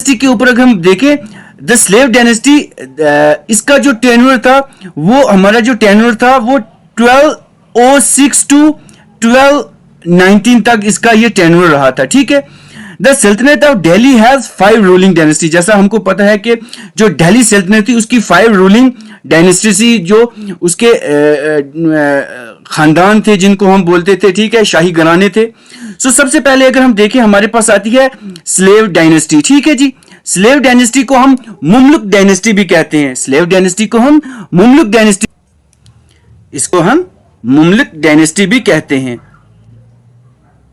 के ऊपर अगर हम देखें द स्लेव डायनेस्टी, इसका जो टेन्योर था वो हमारा जो टेन्योर था वो 1206 टू 1219 तक इसका ये टेन्योर रहा था। ठीक है। द सल्तनत of Delhi has 5 ruling dynasty. जैसा हमको पता है कि जो दिल्ली सल्तनत थी उसकी 5 रूलिंग डायनेस्टी थी, जो उसके खानदान थे जिनको हम बोलते थे, ठीक है, शाही घराने थे। सो सबसे पहले अगर हम देखें हमारे पास आती है स्लेव डायनेस्टी। ठीक है जी। स्लेव डायनेस्टी को हम मुमलुक डायनेस्टी भी कहते हैं। स्लेव डायनेस्टी को हम मुमलुक डायनेस्टी, इसको हम मुमलुक डायनेस्टी भी कहते हैं।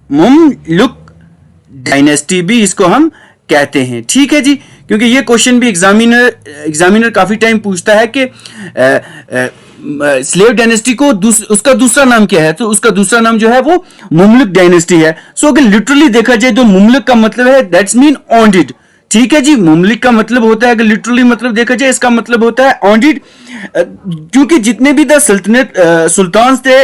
मुमलुक डायनेस्टी भी इसको हम कहते हैं। ठीक है जी। क्योंकि ये क्वेश्चन भी एग्जामिनर काफी टाइम पूछता है कि स्लेव डायनेस्टी को उसका दूसरा नाम क्या है, तो उसका दूसरा नाम जो है वो मुमलुक डायनेस्टी है। सो अगर लिटरली देखा जाए तो मुमलुक का मतलब है दैट्स मीन ऑन्डेड। ठीक है जी। मुमलिक का मतलब होता है, अगर लिटरली मतलब देखा जाए, इसका मतलब होता है ऑन्डेड। क्योंकि जितने भी द सल्तनत सुल्तान थे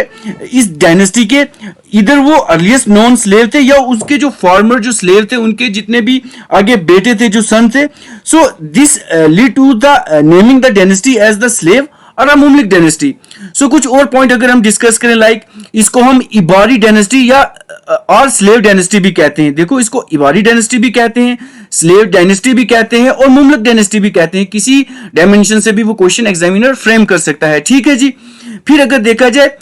इस डायनेस्टी के, इधर वो अर्लीस्ट नॉन स्लेव थे या उसके जो फॉर्मर जो स्लेव थे उनके जितने भी आगे बेटे थे जो सन थे। So this lead to the naming the dynasty as the slave or a मुमलिक dynasty. सो कुछ और पॉइंट अगर हम डिस्कस करें, लाइक इसको हम इबारी डायनेस्टी या और स्लेव डायनेस्टी भी कहते हैं। देखो, इसको इबारी डायनेस्टी भी कहते हैं, स्लेव डायनेस्टी भी कहते हैं और मुमलुक डायनेस्टी भी कहते हैं। किसी डायमेंशन से भी वो क्वेश्चन एग्जामिनर फ्रेम कर सकता है। ठीक है जी। फिर अगर देखा जाए,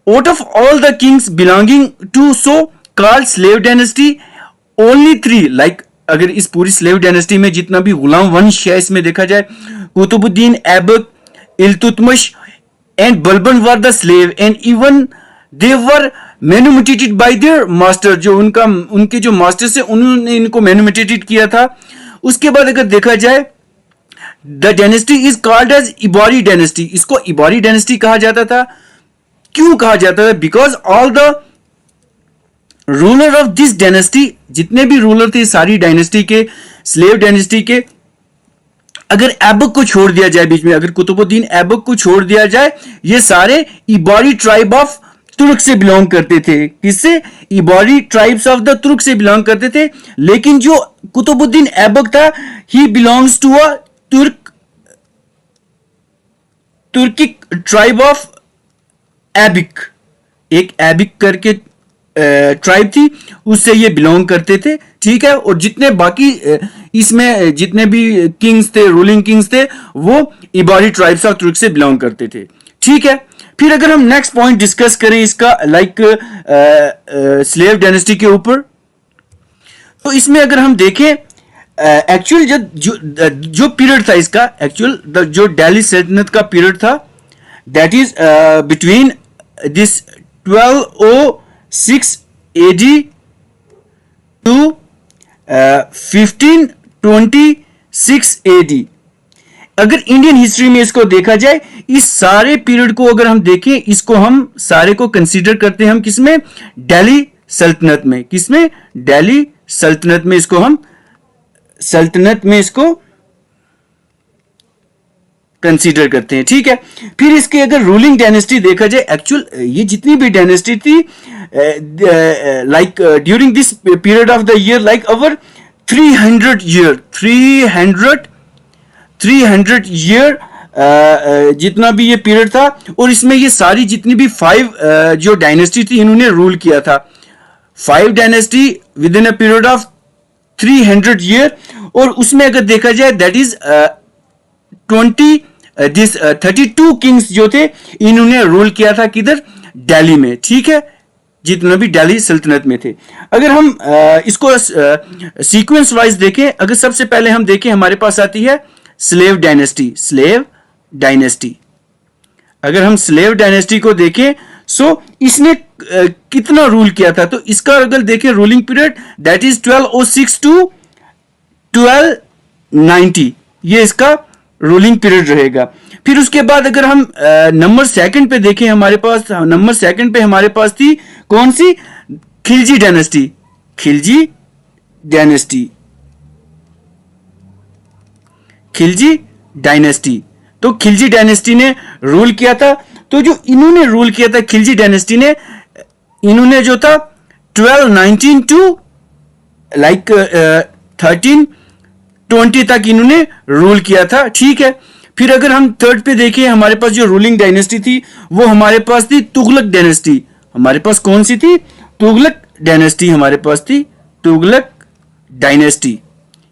out of all the kings belonging to so called slave dynasty only 3, like अगर इस पूरी स्लेव डायनेस्टी में जितना भी गुलाम वंश है इसमें देखा जाए, Qutbuddin Aibak, Iltutmish and Balban were the slave and even they were manumitted by their master. जो उनके जो मास्टर से उन्होंने इनको मैनुमिटेटेड किया था। उसके बाद अगर देखा जाए, the dynasty is called as Ilbari dynasty. इसको इबारी डायनेस्टी कहा जाता था। क्यों कहा जाता था? Because all the ruler of this dynasty, जितने भी रूलर थे सारी डायनेस्टी के, स्लेव डायनेस्टी के, अगर ऐबक को छोड़ दिया जाए बीच में, अगर कुतुबुद्दीन ऐबक को छोड़ दिया जाए, ये सारे इबारी ट्राइब ऑफ तुर्क से बिलोंग करते थे। किससे? इबारी ट्राइब्स ऑफ द तुर्क से बिलोंग करते थे। लेकिन जो कुतुबुद्दीन ऐबक था, he belongs to a Turkic tribe of Aibak. एक ऐबिक करके ट्राइब थी, उससे ये बिलोंग करते थे। ठीक है। और जितने बाकी इसमें जितने भी किंग्स थे, रूलिंग किंग्स थे, वो इबारी ट्राइब्स ऑफ तुर्क से बिलोंग करते थे। ठीक है। फिर अगर हम नेक्स्ट पॉइंट डिस्कस करें इसका, लाइक स्लेव डायनेस्टी के ऊपर, तो इसमें अगर हम देखें एक्चुअल जो पीरियड था इसका, एक्चुअल जो दिल्ली सल्तनत का पीरियड था, that is between this 1206 AD to 1526 AD. अगर इंडियन हिस्ट्री में इसको देखा जाए, इस सारे पीरियड को अगर हम देखें, इसको हम सारे को कंसीडर करते हैं हम किसमें? दिल्ली सल्तनत में। किसमें? दिल्ली सल्तनत में इसको हम कंसीडर करते हैं। ठीक है। फिर इसके अगर रूलिंग डायनेस्टी देखा जाए, एक्चुअल ये जितनी भी डायनेस्टी थी, like during this period of the year, like over 300 year जितना भी ये पीरियड था, और इसमें ये सारी जितनी भी 5 जो डायनेस्टी थी इन्होंने रूल किया था। 5 dynasty with in a period of 300 year. और उसमें अगर देखा जाए, दैट इज 32 किंग्स जो थे इन्होंने रूल किया था किधर? दिल्ली में। ठीक है। जितने भी दिल्ली सल्तनत में थे। अगर हम इसको सीक्वेंस वाइज देखें, अगर सबसे पहले हम देखें, हमारे पास आती है स्लेव डायनेस्टी। अगर हम स्लेव डायनेस्टी को देखें, सो इसने कितना रूल किया था, तो इसका अगर देखें ruling period, that is 1206 to 1290, ये इसका रूलिंग पीरियड रहेगा। फिर उसके बाद अगर हम नंबर सेकंड पे देखें, हमारे पास नंबर सेकंड पे हमारे पास थी कौन सी? खिलजी डायनेस्टी। तो खिलजी डायनेस्टी ने रूल किया था। तो जो इन्होंने रूल किया था खिलजी डायनेस्टी ने, इन्होंने जो था 1219 टू लाइक 20 तक इन्होंने रूल किया था, ठीक है। फिर अगर हम थर्ड पे देखें, हमारे पास जो रूलिंग डायनेस्टी थी वो हमारे पास थी तुगलक डायनेस्टी। हमारे पास कौन सी थी? तुगलक डायनेस्टी हमारे पास थी, तुगलक डायनेस्टी।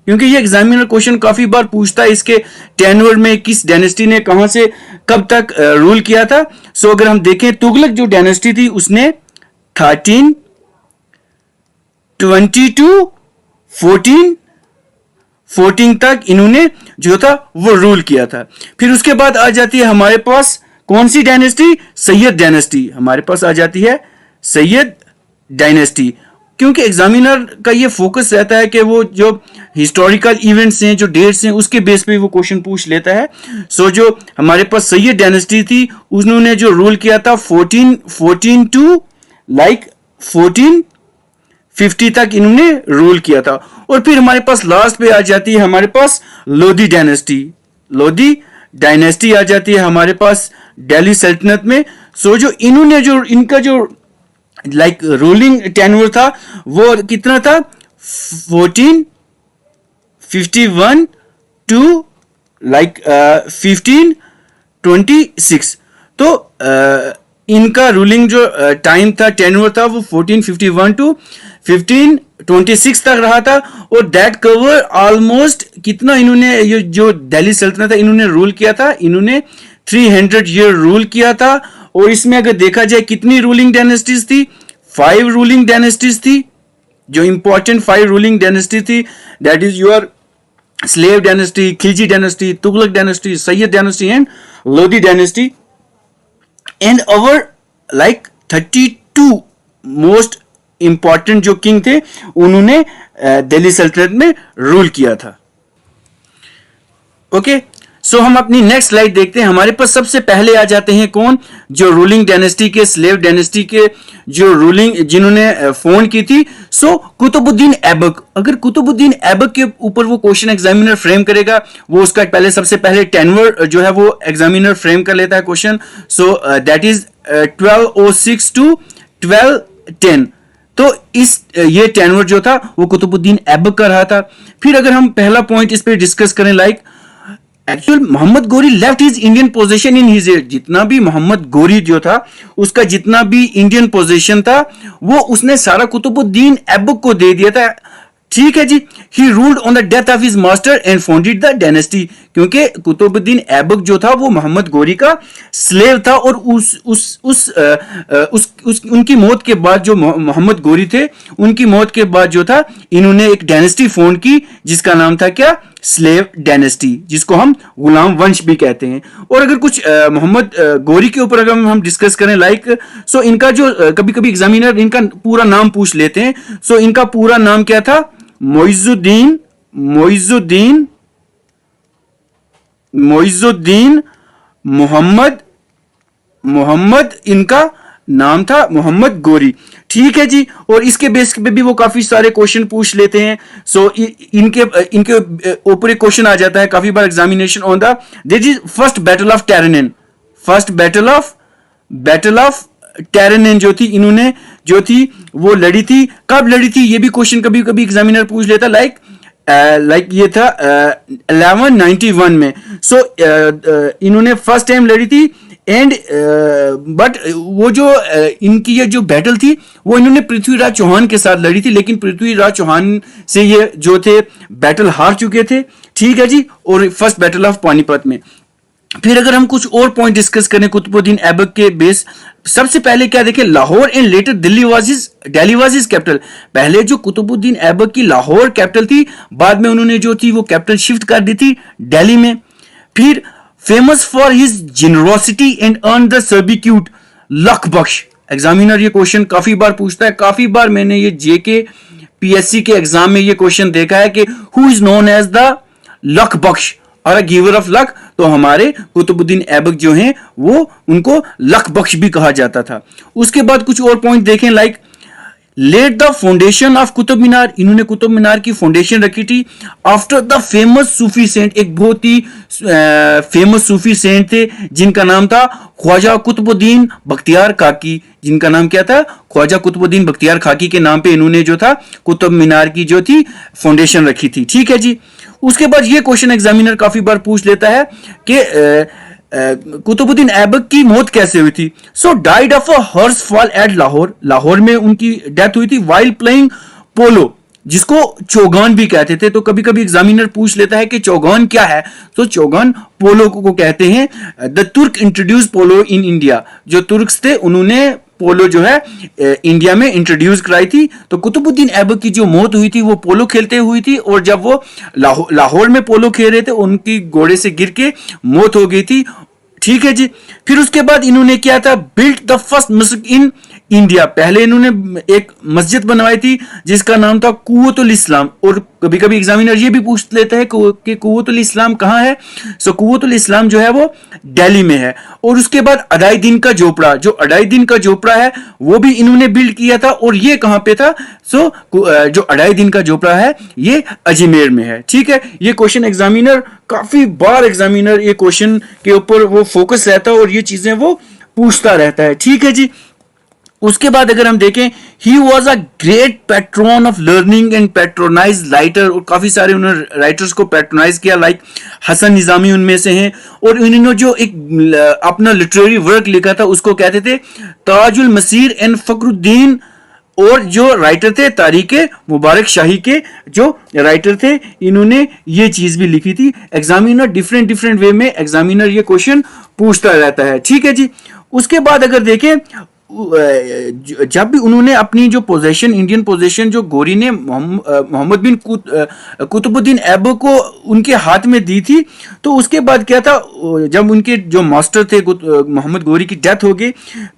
क्योंकि ये एग्जामिनर क्वेश्चन काफी बार पूछता है इसके टेन्योर में किस डायनेस्टी ने कहां से कब तक रूल किया था। सो अगर हम देखें तुगलक जो डायनेस्टी थी उसने 1322 14 तक इन्होंने जो था वो रूल किया था। फिर उसके बाद आ जाती है हमारे पास कौन सी डायनेस्टी? सैयद डायनेस्टी। हमारे पास आ जाती है सैयद डायनेस्टी। क्योंकि एग्जामिनर का ये फोकस रहता है कि वो जो हिस्टोरिकल इवेंट्स हैं, जो डेट्स हैं, उसके बेस पे वो क्वेश्चन पूछ लेता है। सो जो हमारे पास सैयद डायनेस्टी थी उन्होंने जो रूल किया था 14 टू 1450 तक इन्होंने रूल किया था। और फिर हमारे पास लास्ट पे आ जाती है हमारे पास लोधी डायनेस्टी। लोधी डायनेस्टी आ जाती है हमारे पास दिल्ली सल्तनत में। सो जो इन्होंने जो इनका जो रूलिंग टेन्योर था वो कितना था? 1451 टू 1526। तो इनका रूलिंग जो टाइम था, टेन्योर था, वो 1451 टू 1526 तक रहा था। और दैट कवर ऑलमोस्ट कितना इन्होंने ये जो दिल्ली सल्तनत है इन्होंने रूल किया था? इन्होंने 300 ईयर रूल किया था। और इसमें अगर देखा जाए कितनी रूलिंग डायनेस्टीज थी? 5 रूलिंग डायनेस्टीज थी। जो इंपॉर्टेंट 5 रूलिंग डायनेस्टी थी, that is your slave dynasty, Khilji dynasty, Tughlaq dynasty, Syed dynasty and Lodhi dynasty. And our 32 most important जो किंग थे उन्होंने दिल्ली सल्तनत में रूल किया था। ओके, सो हम अपनी नेक्स्ट स्लाइड देखते हैं। हमारे पास सबसे पहले आ जाते हैं कौन? जो रूलिंग डायनेस्टी के, स्लेव डायनेस्टी के जो रूलिंग जिन्होंने फोन की थी। सो कुतुबुद्दीन ऐबक। अगर कुतुबुद्दीन ऐबक के ऊपर वो क्वेश्चन एग्जामिनर फ्रेम करेगा, वो उसका पहले सबसे पहले टेन्योर जो है वो एग्जामिनर फ्रेम कर लेता है question. So that is 1206 to 1210। तो इस ये टेन्योर जो था वो कुतुबुद्दीन ऐबक का रहा था। फिर अगर हम पहला पॉइंट इस पे डिस्कस करें, actual Mohammad Ghori left his Indian position in his age. जितना भी मोहम्मद गोरी जो था उसका जितना भी इंडियन पोजीशन था वो उसने सारा कुतुबुद्दीन ऐबक को दे दिया था, ठीक है जी। He ruled on the death of his master and founded the dynasty. क्योंकि कुतुबुद्दीन ऐबक जो था वो मोहम्मद गोरी का स्लेव था। और उनकी मौत के बाद जो मोहम्मद गोरी थे उनकी मौत के बाद जो था इन्होंने एक डायनेस्टी फाउंड की जिसका नाम था क्या? स्लेव डायनेस्टी, जिसको हम गुलाम वंश भी कहते हैं। और अगर कुछ मोहम्मद गोरी के ऊपर अगर हम डिस्कस करें सो इनका जो कभी कभी एग्जामिनर इनका पूरा नाम पूछ लेते हैं। सो इनका पूरा नाम क्या था? मोइजुद्दीन मोहम्मद इनका नाम था, मोहम्मद गोरी, ठीक है जी। और इसके बेस पे भी वो काफी सारे क्वेश्चन पूछ लेते हैं। सो इनके ऊपर एक क्वेश्चन आ जाता है काफी बार examination on the this is first battle of Tarain. First battle of Tarain जो थी इन्होंने जो थी वो लड़ी थी। कब लड़ी थी ये भी क्वेश्चन कभी कभी एग्जामिनर पूछ लेता। ये था 1191 में। सो इन्होंने फर्स्ट टाइम लड़ी थी। एंड बट वो जो इनकी ये जो बैटल थी वो इन्होंने पृथ्वीराज चौहान के साथ लड़ी थी, लेकिन पृथ्वीराज चौहान से ये जो थे बैटल हार चुके थे, ठीक है जी। और फर्स्ट बैटल ऑफ पानीपत में। फिर अगर हम कुछ और पॉइंट डिस्कस करें कुतुबुद्दीन ऐबक के बेस, सबसे पहले क्या देखें? Lahore and later Delhi was his capital. पहले जो कुतुबुद्दीन ऐबक की लाहौर कैपिटल थी, बाद में उन्होंने जो थी वो कैपिटल शिफ्ट कर दी थी दिल्ली में। फिर famous for his generosity and earn the sobriquet Lakh Bakhsh. Examiner ये क्वेश्चन काफी बार पूछता है, काफी बार मैंने ये जेके पीएससी के एग्जाम में ये क्वेश्चन देखा है कि who is known as the Lakh Bakhsh और गिवर ऑफ लक। तो हमारे कुतुबुद्दीन ऐबक जो हैं वो उनको लख बख्श भी कहा जाता था। उसके बाद कुछ और पॉइंट देखें, let the foundation of Qutub Minar. इन्होंने कुतुब मीनार की फाउंडेशन रखी थी after the famous Sufi saint. एक बहुत ही फेमस सूफी सेंट थे जिनका नाम था ख्वाजा कुतुबुद्दीन बख्तियार खाकी। जिनका नाम क्या था? ख्वाजा कुतुबुद्दीन बख्तियार खाकी के नाम पे इन्होंने जो था कुतुब मीनार की जो थी फाउंडेशन रखी थी, ठीक है जी। उसके बाद ये क्वेश्चन एग्जामिनर काफी बार पूछ लेता है कि कुतुबुद्दीन ऐबक की मौत कैसे हुई थी। So died of a horse fall at Lahore, Lahore में उनकी डेथ हुई थी वाइल प्लेइंग पोलो, जिसको चौगान भी कहते थे। तो कभी कभी एग्जामिनर पूछ लेता है कि चौगान क्या है, तो चौगान पोलो को कहते हैं। द तुर्क इंट्रोड्यूस पोलो इन इंडिया, जो तुर्क्स थे उन्होंने पोलो जो है इंडिया में इंट्रोड्यूस कराई थी। तो कुतुबुद्दीन ऐबक की जो मौत हुई थी वो पोलो खेलते हुई थी, और जब वो लाहौर में पोलो खेल रहे थे उनकी घोड़े से गिर के मौत हो गई थी। ठीक है जी। फिर उसके बाद इन्होंने क्या था, बिल्ट द फर्स्ट मस्जिद इन इंडिया, पहले इन्होंने एक मस्जिद बनवाई थी जिसका नाम था कुव्वतुल इस्लाम। और कभी कभी एग्जामिनर ये भी पूछ लेते हैं कि कुव्वतुल इस्लाम कहाँ है। सो कुव्वतुल इस्लाम जो है वो दिल्ली में है। और उसके बाद अडाउद्दीन का झोपड़ा, जो अडाउद्दीन का झोपड़ा है वो भी इन्होंने बिल्ड किया था, और ये कहां पे था, सो जो अडाउद्दीन का झोपड़ा है ये अजमेर में है। ठीक है, ये क्वेश्चन एग्जामिनर काफी बार एग्जामिनर ये क्वेश्चन के ऊपर वो फोकस रहता है और ये चीजें वो पूछता रहता है। ठीक है जी। उसके बाद अगर हम देखें, ही was a great patron of learning and patronise writer, और काफी सारे उन्होंने राइटर्स को पैट्रोनाइज किया, लाइक हसन निजामी उनमें से हैं। और उन्होंने जो एक अपना लिटरेरी वर्क लिखा था उसको कहते थे ताजुल मसीर एंड फखरुद्दीन। और जो राइटर थे तारीख मुबारक शाही के जो राइटर थे, इन्होंने ये चीज भी लिखी थी। एग्जामिनर डिफरेंट वे में एग्जामिनर ये क्वेश्चन पूछता रहता है। ठीक है जी। उसके बाद अगर देखें, जब भी उन्होंने अपनी जो पोजीशन, इंडियन पोजीशन जो गोरी ने मोहम्मद बिन कुतुबुद्दीन ऐबक को उनके हाथ में दी थी, तो उसके बाद क्या था, जब उनके जो मास्टर थे मोहम्मद गोरी की डेथ हो गई,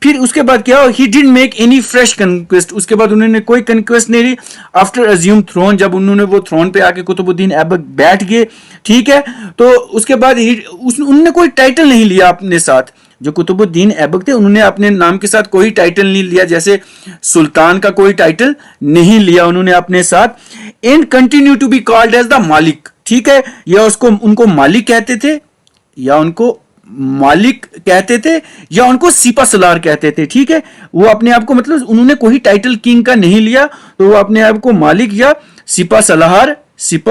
फिर उसके बाद क्या हो, he didn't make any fresh conquest, उसके बाद उन्होंने कोई कन्क्वेस्ट नहीं ली। आफ्टर अज्यूम थ्रोन, जब उन्होंने वो थ्रोन पे आके कुतुबुद्दीन ऐबक बैठ गए, ठीक है, तो उसके बाद उन्होंने कोई टाइटल नहीं लिया अपने साथ। जो कुतुबुद्दीन ऐबक थे उन्होंने अपने नाम के साथ कोई टाइटल नहीं लिया, जैसे सुल्तान का कोई टाइटल नहीं लिया उन्होंने अपने साथ। And continue to be called as the Malik. ठीक है, या उसको उनको मालिक कहते थे, या उनको मालिक कहते थे, या उनको सिपा सलार कहते थे। ठीक है, वो अपने आप को, मतलब उन्होंने कोई टाइटल किंग का नहीं लिया, तो वो अपने आप को मालिक या सिपा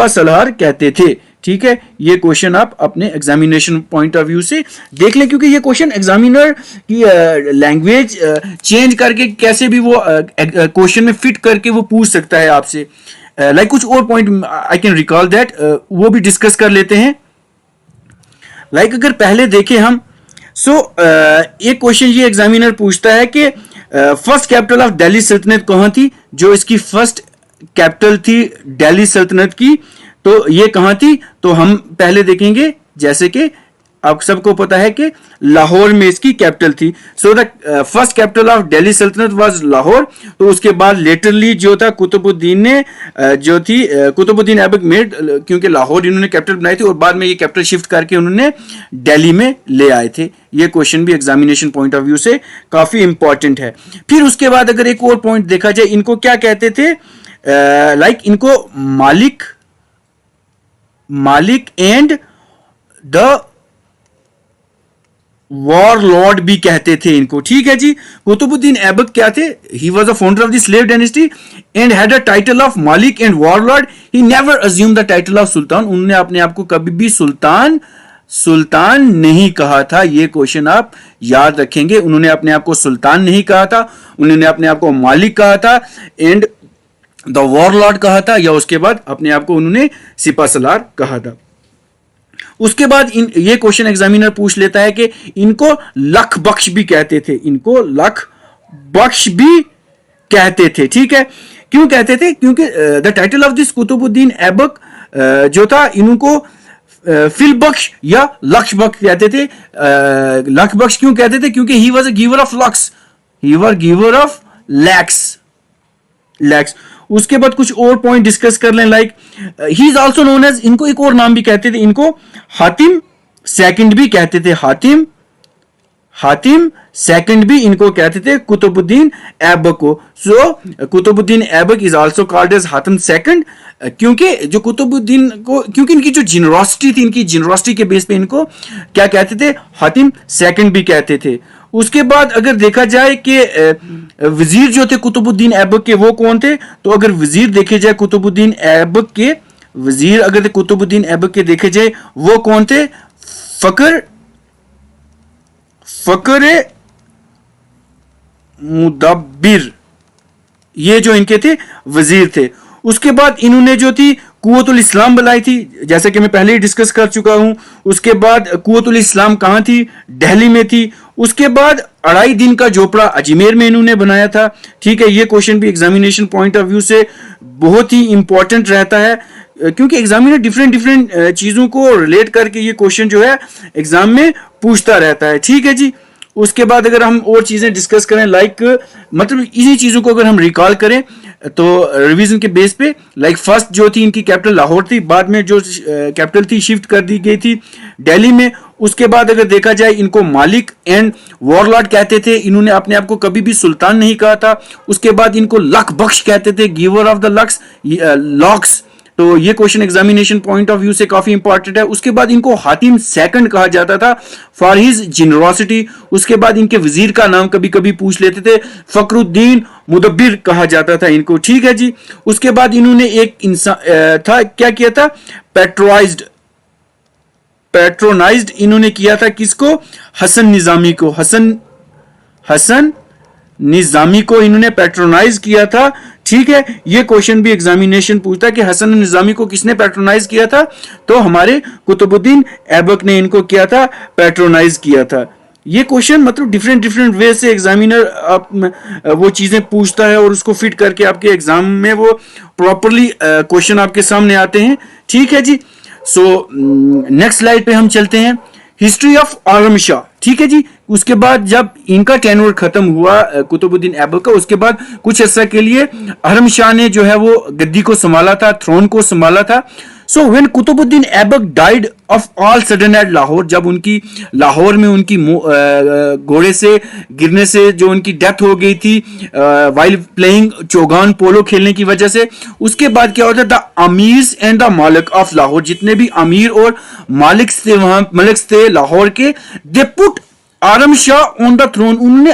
सलार कहते थे। ठीक है, ये क्वेश्चन आप अपने एग्जामिनेशन पॉइंट ऑफ व्यू से देख लें, क्योंकि ये क्वेश्चन एग्जामिनर की लैंग्वेज चेंज करके कैसे भी वो क्वेश्चन में फिट करके वो पूछ सकता है आपसे। लाइक कुछ और point I can recall that, वो भी डिस्कस कर लेते हैं। लाइक अगर पहले देखें हम, सो एक क्वेश्चन ये एग्जामिनर पूछता है कि फर्स्ट कैपिटल ऑफ दिल्ली सल्तनत कहाँ थी। जो इसकी फर्स्ट कैपिटल थी दिल्ली सल्तनत की, तो ये कहां थी, तो हम पहले देखेंगे, जैसे कि आप सबको पता है कि लाहौर में इसकी कैपिटल थी। So the first capital of Delhi सल्तनत वाज लाहौर। तो उसके बाद लेटरली जो था कुतुबुद्दीन ने जो थी कुतुबुद्दीन ऐबक मेड, क्योंकि लाहौर इन्होंने कैपिटल बनाई थी और बाद में ये कैपिटल शिफ्ट करके उन्होंने दिल्ली में ले आए थे। ये क्वेश्चन भी एग्जामिनेशन पॉइंट ऑफ व्यू से काफी इंपॉर्टेंट है। फिर उसके बाद अगर एक और पॉइंट देखा जाए, इनको क्या कहते थे, लाइक इनको मालिक एंड द वॉरलॉर्ड भी कहते थे इनको। ठीक है जी। कुतुबुद्दीन ऐबक क्या थे, he was a founder of the slave dynasty and had a title of Malik and warlord. He never assume the title of sultan. उन्होंने अपने आप को कभी भी सुल्तान नहीं कहा था। ये क्वेश्चन आप याद रखेंगे। उन्होंने अपने आप को सुल्तान नहीं कहा था, उन्होंने अपने आप को मालिक कहा था एंड द वॉरलॉर्ड कहा था, या उसके बाद अपने आप को उन्होंने सिपा सलार कहा था। उसके बाद ये क्वेश्चन एग्जामिनर पूछ लेता है कि इनको लख बख्श भी कहते थे, इनको लख बख्श भी कहते थे। ठीक है, क्यों कहते थे, क्योंकि the title of this Qutbuddin Aibak जो था, इनको फिल बख्श या लक्ष बख्श कहते थे। लख बख्श क्यों कहते थे, क्योंकि he was a giver of lakhs, he was giver of lakhs. उसके बाद कुछ और पॉइंट डिस्कस कर लें, like he is also known as, इनको एक और नाम भी कहते थे, इनको हातिम सेकंड भी कहते थे, हातिम सेकंड भी इनको कहते थे कुतुबुद्दीन ऐबक को। So Qutubuddin Aibak is also called as Hatim second, क्योंकि जो कुतुबुद्दीन को, क्योंकि इनकी जो जेनरोसिटी थी, इनकी जेनरोसिटी के बेस पे इनको क्या कहते थे, हातिम सेकंड भी कहते थे। उसके बाद अगर देखा जाए कि वजीर जो थे कुतुबुद्दीन ऐबक के, वो कौन थे, तो अगर वजीर देखे जाए कुतुबुद्दीन ऐबक के, वजीर अगर कुतुबुद्दीन ऐबक के देखे जाए वो कौन थे? फकर मुदब्बिर, ये जो इनके थे वजीर थे। उसके बाद इन्होंने जो थी कुव्वतुल इस्लाम बनाई थी, जैसे कि मैं पहले ही डिस्कस कर चुका हूं। उसके बाद कुव्वतुल इस्लाम कहां थी? दिल्ली में थी। उसके बाद 2.5 दिन का झोपड़ा अजमेर में इन्होंने बनाया था। ठीक है, ये क्वेश्चन भी एग्जामिनेशन पॉइंट ऑफ व्यू से बहुत ही इंपॉर्टेंट रहता है, क्योंकि एग्जामिनर डिफरेंट चीजों को रिलेट करके ये क्वेश्चन जो है एग्जाम में पूछता रहता है। ठीक है जी। उसके बाद अगर हम और चीजें डिस्कस करें, मतलब इन्हीं चीजों को अगर हम रिकॉल करें तो रिवीजन के बेस पे, फर्स्ट जो थी इनकी कैपिटल लाहौर थी, बाद में जो कैपिटल थी शिफ्ट कर दी गई थी दिल्ली में। उसके बाद अगर देखा जाए इनको मालिक एंड वॉरलॉर्ड कहते थे, इन्होंने अपने आप को कभी भी सुल्तान नहीं कहा था। उसके बाद इनको लक बख्श कहते थे, गिवर ऑफ द लॉक्स। तो ये question examination point of view से काफी इंपॉर्टेंट है। उसके बाद इनको हातिम सेकंड कहा जाता था फॉर हिज जेनरोसिटी। उसके बाद इनके वजीर का नाम कभी कभी पूछ लेते थे, फखरुद्दीन मुदब्बिर कहा जाता था इनको। ठीक है जी। उसके बाद इन्होंने एक इंसान था, क्या किया था? पैट्रोनाइज्ड इन्होंने किया था किसको? हसन निजामी को इन्होंने पैट्रोनाइज किया था। ठीक है, ये क्वेश्चन भी एग्जामिनेशन पूछता है कि हसन निजामी को किसने पैट्रोनाइज किया था? तो हमारे कुतुबुद्दीन ऐबक ने इनको किया था, पैट्रोनाइज किया था। ये क्वेश्चन मतलब डिफरेंट वे से एग्जामिनर वो चीजें पूछता है और उसको फिट करके आपके एग्जाम में वो प्रॉपरली क्वेश्चन आपके सामने आते हैं। ठीक है जी। सो नेक्स्ट स्लाइड पे हम चलते हैं, हिस्ट्री ऑफ आलम शाह। ठीक है जी। उसके बाद जब इनका टेन्योर खत्म हुआ कुतुबुद्दीन ऐबक का, उसके बाद कुछ अर्सा के लिए अहरम शाह ने जो है वो गद्दी को संभाला था, थ्रोन को संभाला था। So when Qutbuddin Aibak died of all sudden at Lahore, जब उनकी लाहौर में उनकी घोड़े से गिरने से जो उनकी डेथ हो गई थी वाइल प्लेइंग चौगान पोलो खेलने की वजह से, उसके बाद क्या होता था? अमीर्स एंड द मालिक ऑफ लाहौर, जितने भी अमीर और मालिक थे वहां मलिक थे लाहौर के, they put Aram Shah on the throne. उन्होंने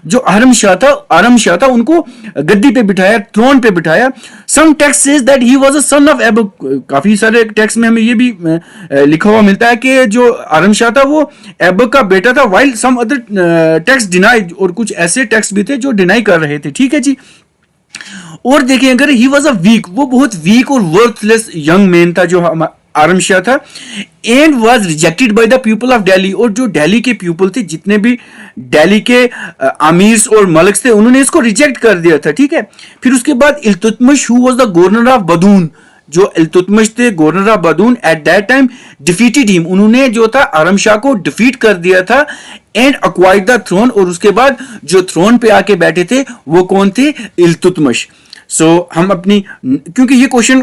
जो आरम शाह था उनको गद्दी पे बिठाया, थ्रोन पे बिठाया। Some text says that he was a son of Aibak. काफी सारे टेक्स्ट में हमें ये भी लिखा हुआ मिलता है कि जो आरम शाह था वो ऐबक का बेटा था, while some other text deny, और कुछ ऐसे टेक्स्ट भी थे जो डिनाई कर रहे थे। ठीक है जी। और देखें अगर ही वाज अ वीक, वो बहुत वीक और वर्थलेस यंग मैन था जो आरम शाह था, and was rejected by the people of Delhi. और जो दिल्ली के पीपल थे, जितने भी दिल्ली के अमीर्स और मलिक्स थे, उन्होंने इसको रिजेक्ट कर दिया था। ठीक है। फिर उसके बाद Iltutmish who was the governor of Badaun, जो इल्तुतमिश थे governor of Badaun, at that time defeated him, उन्होंने जो था आरम शाह को डिफीट कर दिया था, एंड अक्वायर्ड द थ्रोन। और उसके बाद जो थ्रोन पे आके बैठे थे वो कौन थे? इल्तुतमिश। सो हम अपनी, क्योंकि ये क्वेश्चन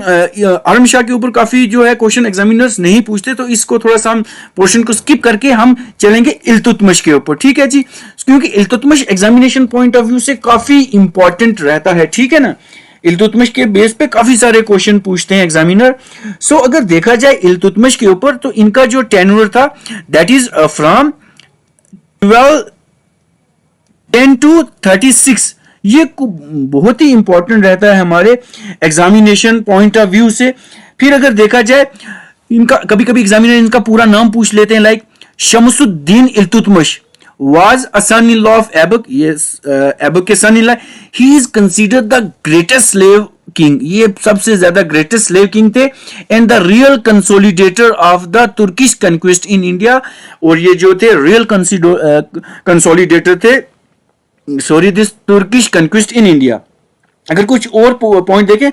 आरम शाह के ऊपर काफी जो है क्वेश्चन एग्जामिनर्स नहीं पूछते, तो इसको थोड़ा सा हम पोर्शन को स्किप करके हम चलेंगे इल्तुतमिश के ऊपर। ठीक है जी। क्योंकि Iltutmish examination point of view से काफी इंपॉर्टेंट रहता है। ठीक है ना। इल्तुतमिश के बेस पे काफी सारे क्वेश्चन पूछते हैं एग्जामिनर। सो अगर देखा जाए इल्तुतमिश के ऊपर, तो इनका जो टेन्योर था दैट इज फ्रॉम 1210 to 36। ये बहुत ही इंपॉर्टेंट रहता है हमारे एग्जामिनेशन पॉइंट ऑफ व्यू से। फिर अगर देखा जाए इनका, कभी कभी एग्जामिनर इनका पूरा नाम पूछ लेते हैं, Shamsuddin Iltutmish was a son-in-law of Aibak. Yes, Aibak के son-in-law. He is considered the greatest slave king. ये सबसे ज्यादा greatest slave king थे, and the real consolidator of the Turkish conquest in India. और ये जो थे real consolidator थे, this Turkish conquest in India. अगर कुछ और पॉइंट देखें,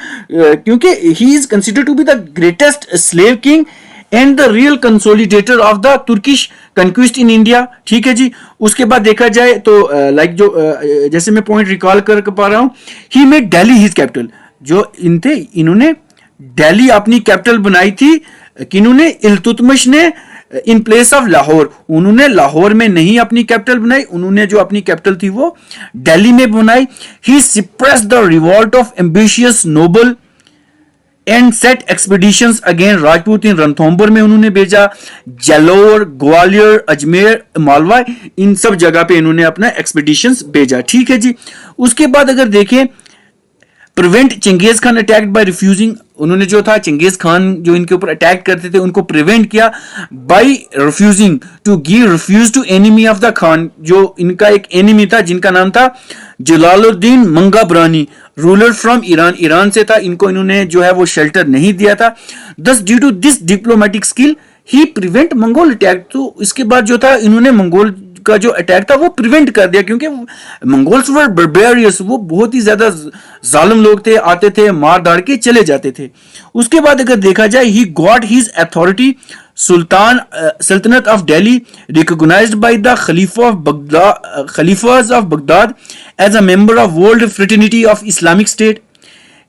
क्योंकि he is considered to be the greatest slave king and the real consolidator of the Turkish conquest in India. ठीक है जी। उसके बाद देखा जाए तो जैसे मैं पॉइंट रिकॉल कर पा रहा हूं, he made Delhi his capital. जो इन्होंने दिल्ली अपनी कैपिटल बनाई थी, किन्होंने? इल्तुतमिश ने, इन प्लेस ऑफ लाहौर। उन्होंने लाहौर में नहीं अपनी कैपिटल बनाई, उन्होंने जो अपनी कैपिटल थी वो दिल्ली में बनाई। He suppressed the revolt of ambitious noble and sent expeditions again Rajput in Ranthambore में उन्होंने भेजा, जालोर, ग्वालियर, अजमेर, मालवा, इन सब जगह पे इन्होंने अपना एक्सपीडिशंस भेजा। ठीक है जी। उसके बाद अगर देखें, prevent Genghis Khan attacked by refusing, उन्होंने जो था चंगेज खान जो इनके ऊपर अटैक करते थे उनको प्रिवेंट किया by refusing to give refuge to enemy of the Khan, जो इनका एक एनिमी था जिनका नाम था जलालुद्दीन मंगाबरानी, रूलर फ्रॉम ईरान, ईरान से था, इनको इन्होंने जो है वो शेल्टर नहीं दिया था। Thus due to this diplomatic skill he prevent Mongol attack. तो इसके बाद जो था इन्होंने मंगोल का जो अटैक था वो प्रिवेंट कर दिया, क्योंकि मंगोल्स वर बारबेरियस, वो बहुत ही ज्यादा जालिम लोग थे, आते थे मार दाड़ के चले जाते थे। उसके बाद अगर देखा जाए he got his authority sultan sultanate of Delhi recognized by the khalifas of Baghdad as a member of world fraternity of Islamic state.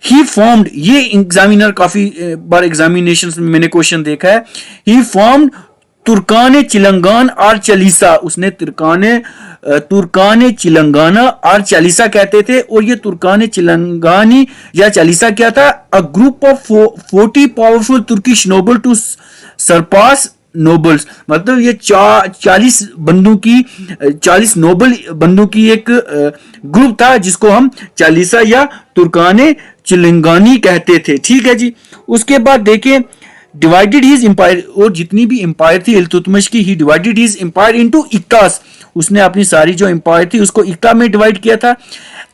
He formed, ये एग्जामिनर काफी बार एग्जामिनेशन में मैंने क्वेश्चन देखा है, ही फॉर्म्ड तुर्कान चिलंगान और चालीसा, उसने तुर्कान चिलंगाना और चालीसा कहते थे, और ये तुर्कान चिलंगानी या चालीसा क्या था, a group of 40 powerful Turkish noble to surpass nobles, मतलब ये 40 नोबल बंदों की एक ग्रुप था जिसको हम चालीसा या तुर्कान चिलंगानी कहते थे। ठीक है जी। उसके बाद देखें डिवाइडेड हिज एम्पायर, और जितनी भी एम्पायर थी इल्तुतमिश की, ही डिवाइडेड हिज एम्पायर इनटू इक्तास, उसने अपनी सारी जो एम्पायर थी उसको इक्ता में डिवाइड किया था।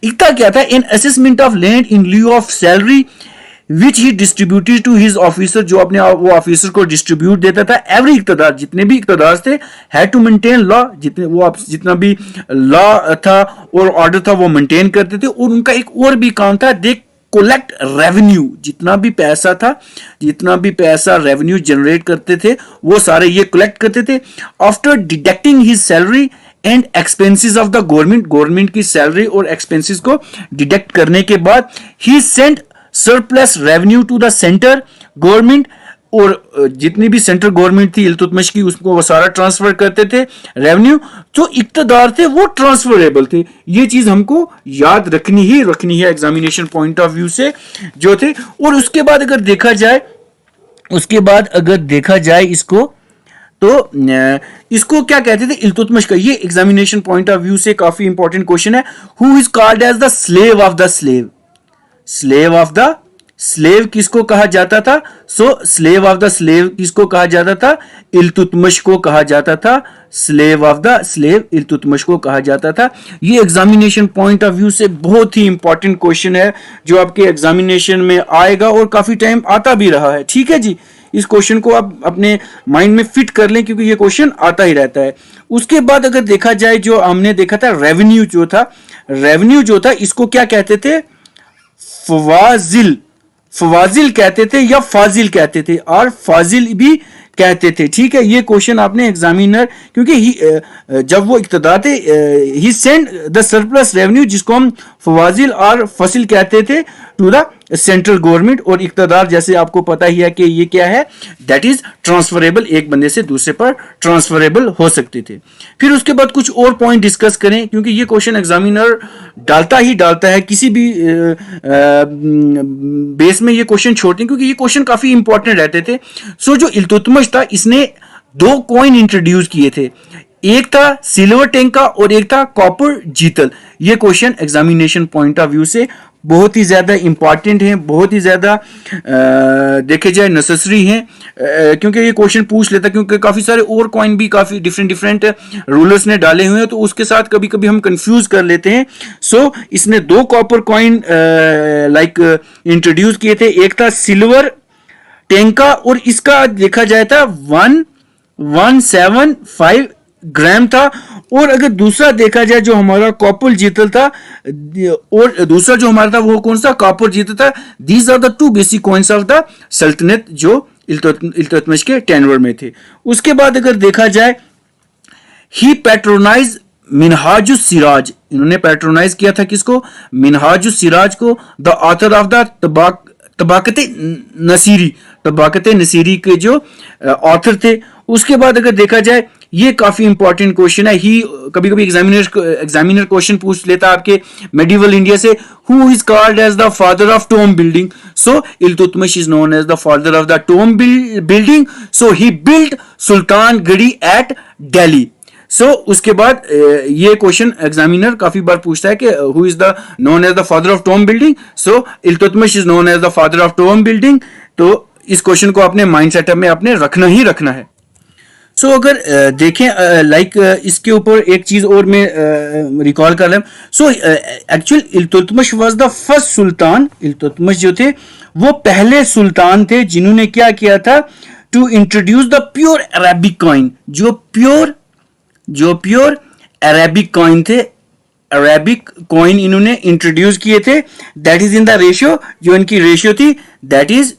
इक्ता क्या था, an assessment of land in lieu of salary which he distributed to his officer, जो अपने वो ऑफिसर को डिस्ट्रीब्यूट देता था। एवरी इक्तदार, जितने भी इक्तदार थे, हैड टू मेंटेन लॉ, जितना भी लॉ था और ऑर्डर था वो मेंटेन करते थे। और उनका एक और भी काम था, दे कोलेक्ट रेवेन्यू, जितना भी पैसा था, जितना भी पैसा रेवेन्यू जनरेट करते थे वो सारे ये कलेक्ट करते थे। After deducting his salary and expenses of the government, government की सैलरी और एक्सपेंसेस को डिडक्ट करने के बाद he sent surplus revenue to the centre government, और जितनी भी सेंट्रल गवर्नमेंट थी इल्तुतमिश की उसको वो सारा ट्रांसफर करते थे रेवेन्यू। जो इक्तदार थे वो ट्रांसफरेबल थे, ये चीज हमको याद रखनी है एग्जामिनेशन पॉइंट ऑफ व्यू से जो थे। और उसके बाद अगर देखा जाए इसको, तो इसको क्या कहते थे, इल्तुतमिश का, ये एग्जामिनेशन पॉइंट ऑफ व्यू से काफी इंपॉर्टेंट क्वेश्चन है। Who is called as the slave of the slave, slave of the slave किसको कहा जाता था? स्लेव ऑफ द स्लेव किसको कहा जाता था? इल्तुतमिश को कहा जाता था। Slave of the slave Iltutmish को कहा जाता था। ये एग्जामिनेशन पॉइंट ऑफ व्यू से बहुत ही इंपॉर्टेंट क्वेश्चन है जो आपके एग्जामिनेशन में आएगा और काफी टाइम आता भी रहा है। ठीक है जी, इस क्वेश्चन को आप अपने माइंड में फिट कर लें क्योंकि ये क्वेश्चन आता ही रहता है। उसके बाद अगर देखा जाए, जो हमने देखा था रेवेन्यू जो था इसको क्या कहते थे? फवाजिल कहते थे या फाजिल कहते थे, और फाजिल भी कहते थे। ठीक है, ये क्वेश्चन आपने एग्जामिनर, क्योंकि जब वो इक्तदार थे, ही सेंड द सरप्लस रेवेन्यू, जिसको हम फवाजिल और फसिल कहते थे, टू द सेंट्रल गवर्नमेंट। और इक्तदार जैसे आपको पता ही है कि ये क्या है, दैट इज ट्रांसफरेबल, एक बंदे से दूसरे पर ट्रांसफरेबल हो सकते थे। फिर उसके बाद कुछ और पॉइंट डिस्कस करें, क्योंकि ये क्वेश्चन एग्जामिनर डालता है किसी भी बेस में ये क्वेश्चन छोड़ते हैं, क्योंकि ये क्वेश्चन काफी इंपॉर्टेंट रहते थे। जो इल्तुतमिश था, इसने 2 कॉइन इंट्रोड्यूस किए थे, एक था सिल्वर टेंका और एक था कॉपर जीतल। ये question examination point of view से बहुत ही ज्यादा इंपॉर्टेंट है, बहुत ही ज्यादा देखे जाए नेसेसरी है, क्योंकि ये क्वेश्चन पूछ लेता, क्योंकि काफी सारे और कॉइन भी काफी डिफरेंट रूलर्स ने डाले हुए हैं, तो उसके साथ कभी कभी हम कंफ्यूज कर लेते हैं। इसने 2 कॉपर कॉइन इंट्रोड्यूस किए थे, एक था सिल्वर टेंका और इसका देखा जाए था 175 ग्राम था। और अगर दूसरा देखा जाए जो हमारा कॉपर जीतल था, और दूसरा जो हमारा था वो कौन सा? कॉपर जीतल था। These are the 2 basic coins of the sultanate जो इल्तुतमिश के टेनवर में थे। उसके बाद अगर देखा जाए, ही पैट्रोनाइज मिनहाजुस सिराज, इन्होंने पैट्रोनाइज किया था किसको? मिनहाजुस सिराज को, the author of the Tabaqat Nasiri के जो ऑथर थे। उसके बाद अगर देखा जाए, ये काफी इंपॉर्टेंट क्वेश्चन है, ही कभी कभी एग्जामिनर क्वेश्चन पूछ लेता आपके मेडिवल इंडिया से, who is called as the father of tomb building? Iltutmish is known as the father of the tomb building. He built Sultan Garhi at Delhi. So उसके बाद ये क्वेश्चन एग्जामिनर काफी बार पूछता है कि who is the known as the father of tomb building. So Iltutmish is known as the father of tomb building. तो इस question को अपने माइंड सेटअप में आपने रखना ही रखना है। सो अगर देखें लाइक इसके ऊपर एक चीज और मैं रिकॉल कर रहा हूं। So actual Iltutmish was the first sultan. Iltutmish जो थे वो पहले सुल्तान थे जिन्होंने क्या किया था, to introduce the pure Arabic coin. जो प्योर अरेबिक कॉइन थे, अरेबिक कॉइन इन्होंने इंट्रोड्यूस किए थे। That is in the ratio, जो इनकी रेशियो थी दैट इज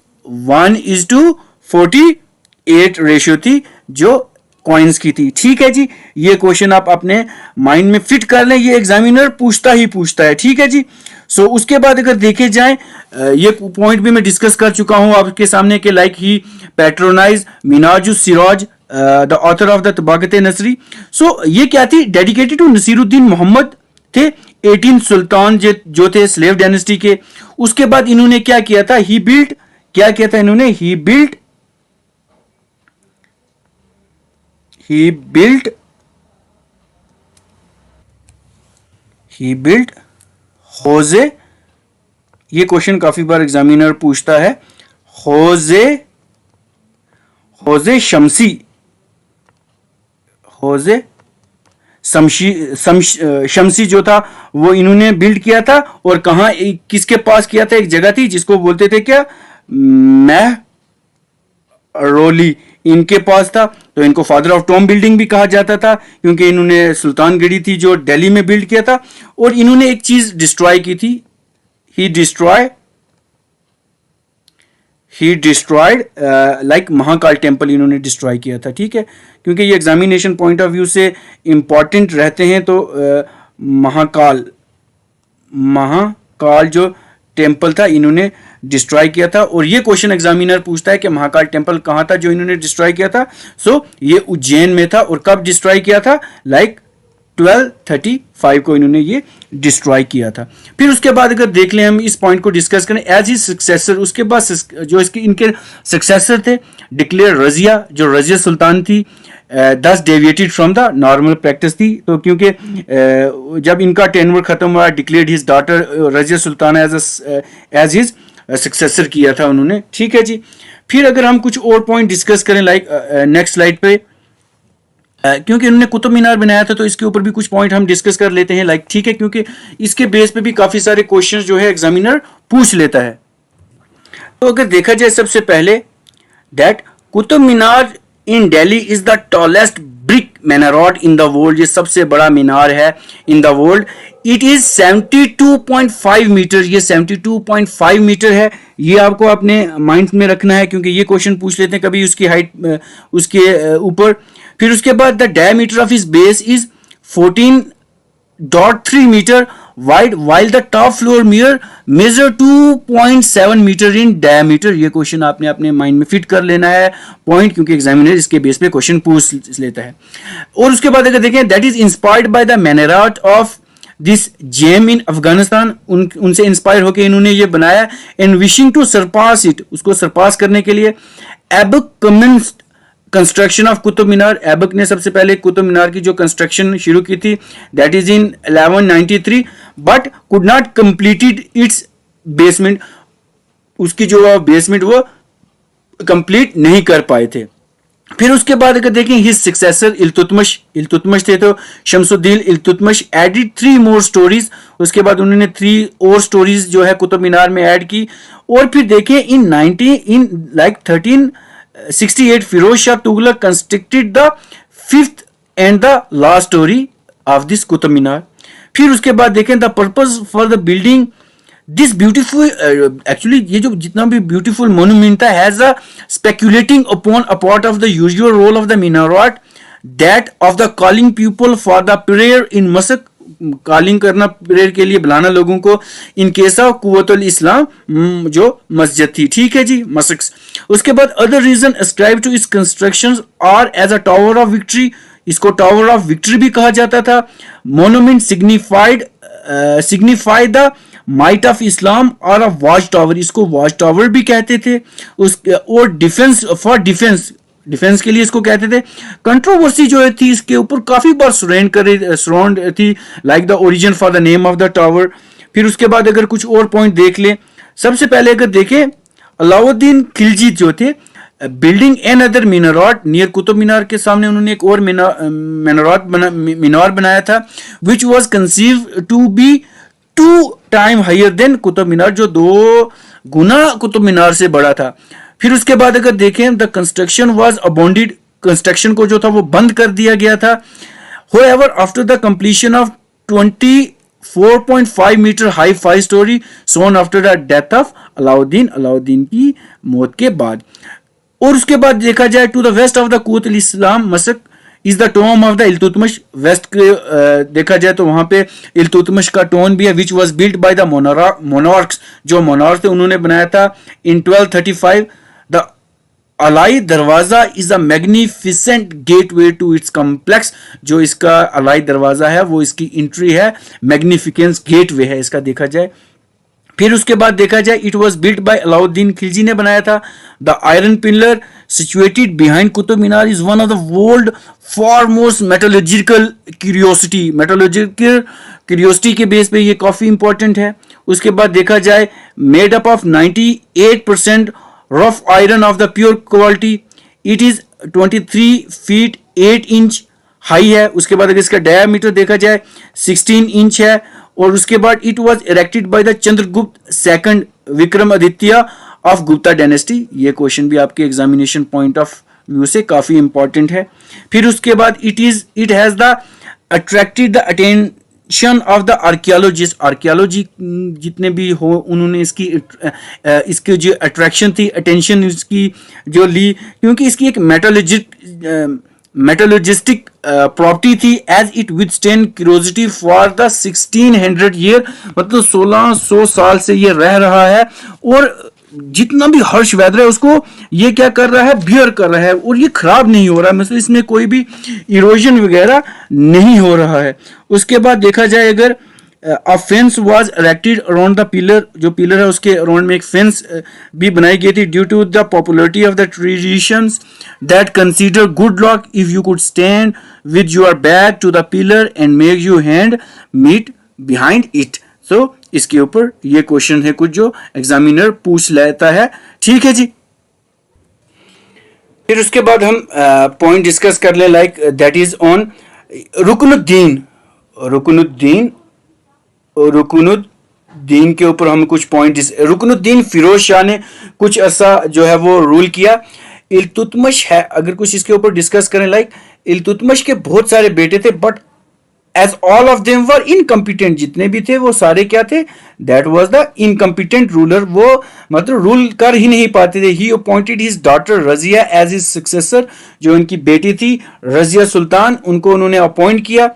1:48 रेशियो थी जो कॉइन्स की थी। ठीक है जी, ये क्वेश्चन आप अपने माइंड में फिट कर लें, ये एग्जामिनर पूछता है। ठीक है जी। सो उसके बाद अगर देखे जाए, ये पॉइंट भी मैं डिस्कस कर चुका हूं आपके सामने के like he patronize Minajus Siraj the author of the Tabaqat Nasiri. So ये क्या थी, डेडिकेटेड टू नसीरुद्दीन मोहम्मद थे 18 सुल्तान जो थे स्लेव डायनेस्टी के। उसके बाद इन्होंने क्या किया था, ही बिल्ट होजे। ये क्वेश्चन काफी बार एग्जामिनर पूछता है। होजे शमसी जो था वो इन्होंने बिल्ड किया था। और कहां, किसके पास किया था, एक जगह थी जिसको बोलते थे क्या, महरोली, इनके पास था। तो इनको फादर ऑफ टॉम बिल्डिंग भी कहा जाता था क्योंकि इन्होंने सुल्तानगढ़ी थी जो दिल्ली में बिल्ड किया था। और इन्होंने एक चीज डिस्ट्रॉय की थी, ही डिस्ट्रॉयड लाइक महाकाल टेम्पल इन्होंने डिस्ट्रॉय किया था। ठीक है, क्योंकि ये एग्जामिनेशन पॉइंट ऑफ व्यू से इंपॉर्टेंट रहते हैं। तो महाकाल जो टेम्पल था इन्होंने डिस्ट्रॉय किया था। और ये क्वेश्चन एग्जामिनर पूछता है कि महाकाल टेम्पल कहां था जो इन्होंने डिस्ट्रॉय किया था। सो ये उज्जैन में था। और कब डिस्ट्रॉय किया था, लाइक 1235 को इन्होंने ये डिस्ट्रॉय किया था। फिर उसके बाद अगर देख लें हम इस पॉइंट को डिस्कस करें, एज हिज सक्सेसर, उसके बाद जो इनके सक्सेसर थे डिक्लेयर रजिया, जो रजिया सुल्तान थी, 10 deviated from the normal practice थी। तो क्योंकि जब इनका टेन्योर खत्म हुआ, declared his daughter Razia Sultan as his successor किया था उन्होंने। ठीक है जी। फिर अगर हम कुछ और पॉइंट डिस्कस करें लाइक नेक्स्ट स्लाइड पे, क्योंकि उन्होंने कुतुब मीनार बनाया था तो इसके ऊपर भी कुछ पॉइंट हम डिस्कस कर लेते हैं लाइक। ठीक है, क्योंकि इसके बेस पे भी काफी सारे क्वेश्चंस जो है एग्जामिनर पूछ लेता है। तो अगर देखा जाए सबसे पहले that Qutub Minar in Delhi is the tallest brick minaret in the world. ये सबसे बड़ा मीनार है in the world. It is 72.5 metre. ये 72.5 मीटर है। ये आपको अपने माइंड में रखना है क्योंकि ये क्वेश्चन पूछ लेते हैं कभी उसकी हाइट उसके ऊपर। फिर उसके बाद the diameter of his base is 14.3 metre wide while the top floor measure 2.7 metre in diameter. ये क्वेश्चन आपने अपने माइंड में फिट कर लेना है पॉइंट, क्योंकि एग्जामिनर इसके बेस पे क्वेश्चन पूछ लेता है। और उसके बाद अगर देखें, that is inspired by the minaret of this Jam in Afghanistan. उनसे इंस्पायर होकर इन्होंने ये बनाया। And wishing to surpass it, उसको सरपास करने के लिए Aibak commenced construction of Qutub Minar. Aibak ने सबसे पहले कुतुब मीनार की जो कंस्ट्रक्शन शुरू की थी that is in 1193 but could not completed it's basement. उसकी जो बेसमेंट वो कंप्लीट नहीं कर पाए थे। फिर उसके बाद अगर देखें हिज सक्सेसर इल्तुतमिश थे तो Shamsuddin Iltutmish added 3 more stories. उसके बाद उन्होंने 3 और स्टोरीज जो है कुतुब मीनार में ऐड की। और फिर देखें in 1368 Firoz Shah Tughlaq constructed the 5th and the last storey of this Qutub Minar. फिर उसके बाद देखें the purpose for the building this beautiful, actually ये जो जितना भी ब्यूटीफुल मोन्यूमेंट था has a speculating upon a part of the usual role of the minaret that of the calling people for the prayer in mosque. Calling करना, prayer के लिए बुलाना लोगों को इन केस ऑफ कुव्वतुल इस्लाम जो मस्जिद थी। ठीक है जी, मस्क। उसके बाद अदर रीजन अस्क्राइब टू इस constructions are as a tower of victory. इसको टावर ऑफ विक्ट्री भी कहा जाता था। Monument signify the might of Islam और अ वॉच टावर, इसको वॉच टावर भी कहते थे। और डिफेंस फॉर डिफेंस, डिफेंस के लिए इसको कहते थे। कंट्रोवर्सी जो है थी इसके ऊपर काफी बार सराउंड थी, like the origin for the name of the tower. फिर उसके बाद अगर कुछ और पॉइंट देख ले, सबसे पहले अगर देखें अलाउद्दीन खिलजी जो थे, building another minaret near Qutub Minar के सामने उन्होंने एक और मीनार बनाया था, which was conceive to be 2 time higher than Qutub Minar, जो 2 गुना कुतुब मीनार से बड़ा था। फिर उसके बाद अगर देखें the construction was abandoned, construction को जो था वो बंद कर दिया गया था। However after the completion of 24.5 metre high 5 storey soon after the death of Alauddin की मौत के बाद। और उसके बाद देखा जाए to the west of the Quwwat Islam mosque is the tomb of the Iltutmish, west के देखा जाए तो वहां पे इल्तुतमिश का टोन भी है, which was built by the monarchs, जो मोनार्क थे उन्होंने बनाया था in 1235। The Alai Darwaza is a magnificent gateway to its complex, जो इसका अलाई दरवाजा है वो इसकी एंट्री है, मैग्निफिकेंस गेटवे है इसका देखा जाए। फिर उसके बाद देखा जाए it was built bye Alauddin Khilji ने बनाया था। The iron pillar situated behind Qutub Minar is one of the world foremost metallurgical curiosity के बेस पे ये काफी इंपॉर्टेंट है। उसके बाद देखा जाए made up of 98% rough iron of the pure quality, it is 23 feet 8 inch high है। उसके बाद अगर इसका डायमीटर देखा जाए 16 इंच है। और उसके बाद it was erected by the Chandragupta second Vikramaditya of Gupta dynasty. ये क्वेश्चन भी आपके एग्जामिनेशन पॉइंट ऑफ व्यू से काफी इंपॉर्टेंट है। फिर उसके बाद it has the attracted the attention of the archaeologist, archaeology जितने भी हो उन्होंने इसकी जो अट्रैक्शन थी, अटेंशन इसकी जो ली, क्योंकि इसकी एक मेटलर्जिस्टिक प्रॉपर्टी थी, as it withstand curiosity for the 1600 year, मतलब 1600 साल से ये रह रहा है और जितना भी हर्ष वेदर है उसको ये क्या कर रहा है, बियर कर रहा है और ये खराब नहीं हो रहा है, मतलब इसमें कोई भी इरोजन वगैरह नहीं हो रहा है। उसके बाद देखा जाए अगर a fence was erected around the pillar, जो पिलर है उसके अराउंड में एक फेंस भी बनाई गई थी, due to the popularity of the traditions that consider good luck if you could stand with your back to the pillar and make you hand meet behind it. So इसके ऊपर ये question है कुछ जो एग्जामिनर पूछ लेता है, ठीक है जी। फिर उसके बाद हम पॉइंट डिस्कस कर ले, like that is on Ruknuddin के ऊपर हम कुछ पॉइंट। रुकनुद्दीन फिरोज शाह ने कुछ ऐसा जो है वो रूल किया। इल्तुतमिश है, अगर कुछ इसके ऊपर डिस्कस करें, लाइक इल्तुतमिश के बहुत सारे बेटे थे, but as all of them were incompetent, जितने भी थे वो सारे क्या थे, that was the incompetent ruler, वो मतलब रूल कर ही नहीं पाते थे। He appointed his daughter Razia as his successor, जो उनकी बेटी थी रजिया सुल्तान, उनको उन्होंने अपॉइंट किया।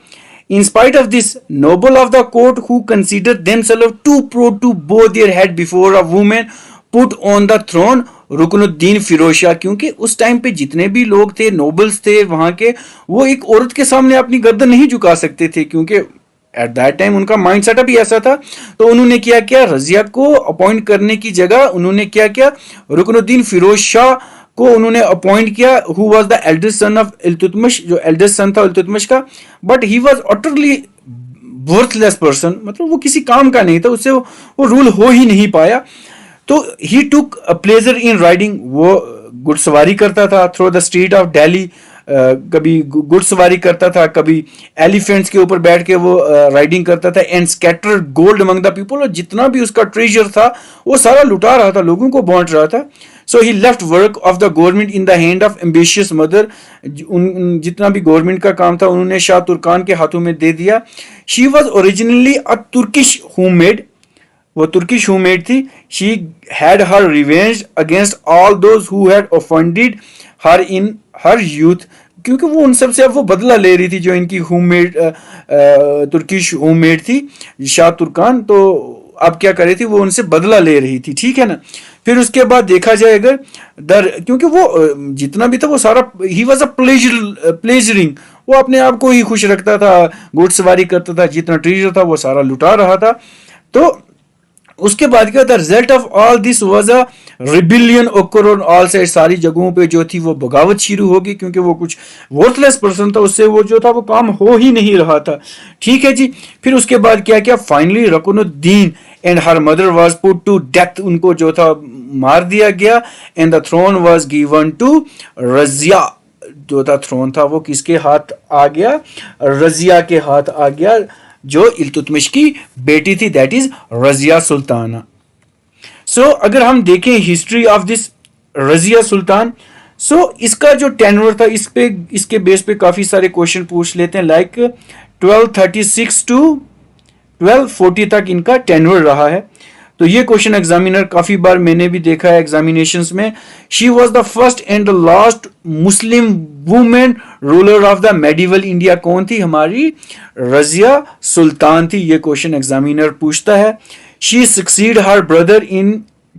In spite of this, noble of the court who considered themselves too proud to bow their head before a woman put on the throne Ruknuddin Firoz Shah, क्योंकि उस time पे जितने भी लोग थे, नोबल्स थे वहां के, वो एक औरत के सामने अपनी गर्दन नहीं झुका सकते थे, क्योंकि एट दैट टाइम उनका माइंड सेटअप ही ऐसा था। तो उन्होंने क्या किया, रजिया को अपॉइंट करने की जगह उन्होंने क्या किया, रुकनुद्दीन फिरोज शाह को उन्होंने अपॉइंट किया, who was the eldest son of Iltutmish, जो एल्डेस्ट सन था इल्तुतमिश का, but he was utterly worthless person, मतलब वो किसी काम का नहीं था, उससे वो रूल हो ही नहीं पाया। तो ही टुक प्लेजर इन राइडिंग, वो घुड़सवारी करता था through the street of Delhi, कभी घुड़सवारी करता था, कभी एलिफेंट्स के ऊपर बैठ के वो राइडिंग करता था, and scatter gold among the people, और जितना भी उसका ट्रेजर था वो सारा लुटा रहा था, लोगों को बांट रहा था। So he left work of the government in the hand of ambitious mother, जितना भी गवर्नमेंट का काम था उन्होंने शाह तुर्कान के हाथों में दे दिया। She was originally a Turkish homemade, वो तुर्किश होममेड थी। She had her revenge against all those who had offended her in her youth, क्योंकि वो उन सब से अब वो बदला ले रही थी, जो इनकी होममेड तुर्किश होममेड थी शाह तुर्कान, तो अब क्या कर रही थी, वो उनसे बदला ले रही थी, ठीक है ना। फिर उसके बाद देखा जाए अगर क्योंकि वो जितना भी था वो सारा, ही वॉज अ प्लेजरिंग, वो अपने आप को ही खुश रखता था, घुड़सवारी करता था, जितना ट्रेजर था वो सारा लुटा रहा था। तो उसके बाद क्या था, result of all this was a rebellion ओकर ऑन ऑल साइड, सारी जगहों पे जो थी वो बगावत शुरू होगी, क्योंकि वो कुछ वर्थलेस पर्सन था, उससे वो जो था वो काम हो ही नहीं रहा था। ठीक है जी। फिर उसके बाद क्या क्या, finally Ruknuddin and her mother was put to death, उनको जो था मार दिया गया, and the throne was given to Razia, जो था थ्रोन था वो किसके हाथ आ गया, रजिया के हाथ आ गया, जो इल्तुतमिश की बेटी थी, दैट इज रजिया सुल्ताना। सो अगर हम देखें history of this Razia Sultan, सो इसका जो टेन्योर था, इस पे इसके बेस पे काफी सारे क्वेश्चन पूछ लेते हैं, लाइक 1236 टू 1240 तक इनका टेन्योर रहा है। तो ये क्वेश्चन एग्जामिनर काफी बार मैंने भी देखा है एग्जामिनेशंस में। She was the first and the last Muslim women ruler of the medieval India, कौन थी, हमारी रजिया सुल्तान थी। ये क्वेश्चन एग्जामिनर पूछता है। She succeed her brother in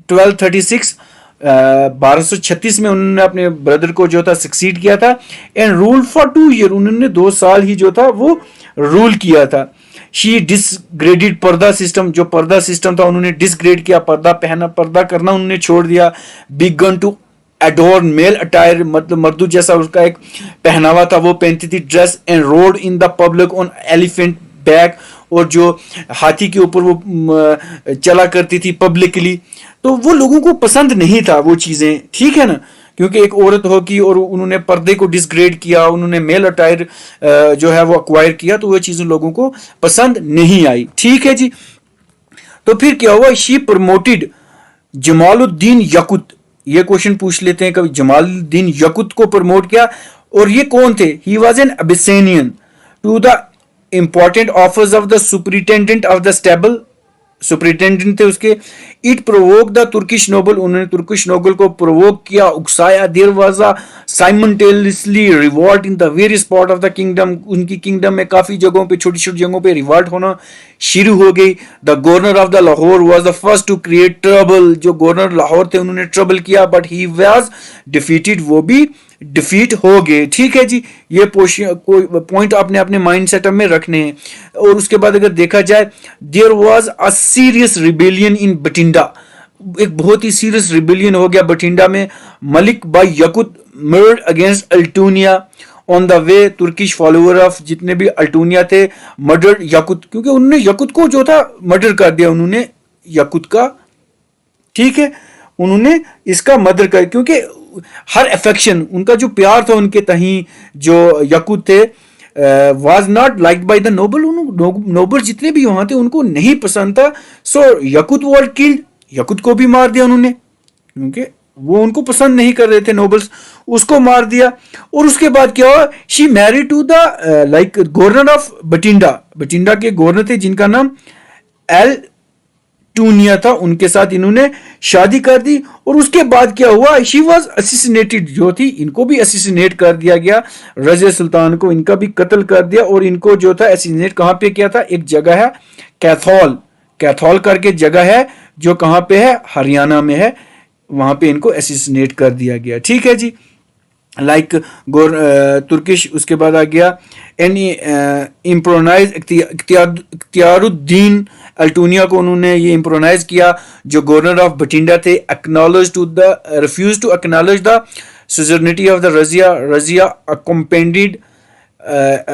1236, 1236 में उन्होंने अपने ब्रदर को जो था सक्सीड किया था, एंड रूल फॉर 2 ईयर, उन्होंने 2 साल ही जो था वो रूल किया था। शी डिसग्रेडेड पर्दा सिस्टम, जो पर्दा सिस्टम था उन्होंने डिसग्रेड किया, पर्दा करना उन्होंने छोड़ दिया। Began to adorn male attire, मतलब मर्दू जैसा उसका एक पहनावा था वो पहनती थी, dress, and road in the public on elephant back, और जो हाथी के ऊपर वो चला करती थी पब्लिकली, तो वो लोगों को पसंद नहीं था वो चीजें, ठीक है ना, क्योंकि एक औरत होगी और उन्होंने पर्दे को डिसग्रेड किया, उन्होंने मेल अटायर जो है वो अक्वायर किया, तो वो चीजें लोगों को पसंद नहीं आई। ठीक है जी। तो फिर क्या हुआ, शी प्रमोटेड जमालुद्दीन यकुत, ये क्वेश्चन पूछ लेते हैं कभी, जमालुद्दीन यकुत को प्रमोट किया, और ये कौन थे, he was an Abyssinian, to the important office of the superintendent of the stable, superintendent थे उसके। It provoke the Turkish noble, उन्होंने तुर्किश नोबल को प्रोवोक किया, उकसाया। There was a simultaneously revolt in the various part of the kingdom, उनकी kingdom में काफी जगहों पे, छोटी छोटी जगहों पे रिवॉल्ट होना शुरू हो गई। The governor of the Lahore was the first to create trouble, जो गवर्नर लाहौर थे उन्होंने ट्रबल किया, बट ही वाज डिफीटेड, वो भी डिफीट हो गए। ठीक है जी। ये पॉइंट आपने अपने माइंड सेटअप में रखने हैं। और उसके बाद अगर देखा जाए, there was a serious rebellion in Bathinda, एक बहुत ही सीरियस रिबेलियन हो गया बठिंडा में। Malik by Yakut murdered against Altunia on the way, Turkish follower of जितने भी अल्टूनिया थे मर्डर यकुत, क्योंकि उन्होंने यकुत को जो था मर्डर कर दिया, उन्होंने यकुत का, ठीक है, उन्होंने इसका मर्डर कर, क्योंकि हर अफेक्शन, उनका जो प्यार था उनके तहीं, जो यकुत थे, was not liked by the noble, noble जितने भी वहां थे उनको नहीं पसंद था। सो यकुत वॉज किल्ड, यकुत को भी मार दिया उन्होंने, क्योंकि वो उनको पसंद नहीं कर रहे थे नोबल्स, उसको मार दिया। और उसके बाद क्या हुआ, she married to the like governor of Bathinda, Bathinda के गवर्नर थे जिनका नाम एल टूनिया था, उनके साथ इन्होंने शादी कर दी। और उसके बाद क्या हुआ, शी वॉज असिसिनेटेड, जो थी इनको भी असिसिनेट कर दिया गया, रजिया सुल्तान को इनका भी कत्ल कर दिया। और इनको जो था असिसिनेट कहां पे किया था, एक जगह है कैथोल, कैथोल करके जगह है जो कहां पे है, हरियाणा में है, वहां पे इनको असिसिनेट कर दिया गया। ठीक है जी। लाइक तुर्किश, उसके बाद आ गया एनी इम्प्रोनाइज इख्तियारुद्दीन अल्टूनिया को उन्होंने ये इम्प्रोनाइज किया, जो गवर्नर ऑफ बठिंडा थे। Acknowledge to the refuse to acknowledge the suzerainty of the Razia, Razia accompanied.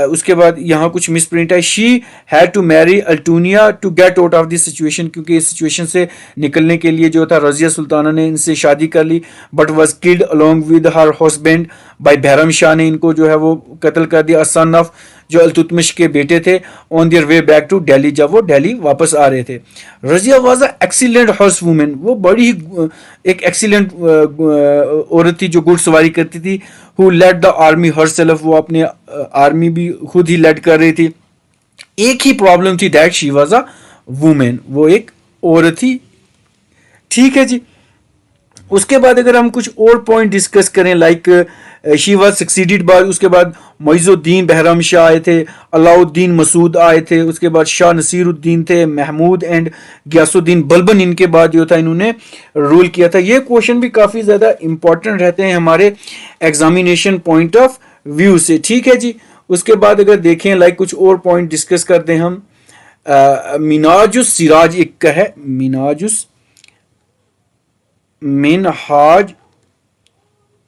उसके बाद यहाँ कुछ मिसप्रिंट है, she had to marry Altunia to get out of this situation, क्योंकि इस सिचुएशन से निकलने के लिए जो था रजिया सुल्ताना ने इनसे शादी कर ली, but was killed along with her husband by Bahram Shah ने इनको जो है वो कत्ल कर दिया, सन ऑफ जो अल्तुतमिश के बेटे थे, on their way back to Delhi, जब वो दिल्ली वापस आ रहे थे। Razia was a excellent horse women, वो बड़ी ही एक एक्सीलेंट औरत थी जो घुड़सवारी करती थी। Who led the army herself, वो अपने आर्मी भी खुद ही लेड कर रही थी। एक ही प्रॉब्लम थी, that she was a women, वो एक औरत थी। ठीक है जी। उसके बाद अगर हम कुछ और पॉइंट डिस्कस करें, like she was succeeded by, उसके बाद मोइजुद्दीन बहरम शाह आए थे, अलाउद्दीन मसूद आए थे, उसके बाद शाह नसीरुद्दीन थे, महमूद एंड गियासुद्दीन बलबन इनके बाद जो था इन्होंने रूल किया था। ये क्वेश्चन भी काफ़ी ज़्यादा इंपॉर्टेंट रहते हैं हमारे एग्जामिनेशन पॉइंट ऑफ व्यू से। ठीक है जी। उसके बाद अगर देखें, लाइक कुछ और पॉइंट डिस्कस करते हैं हम, मिनाजुस सिराज एक का है, Minhaj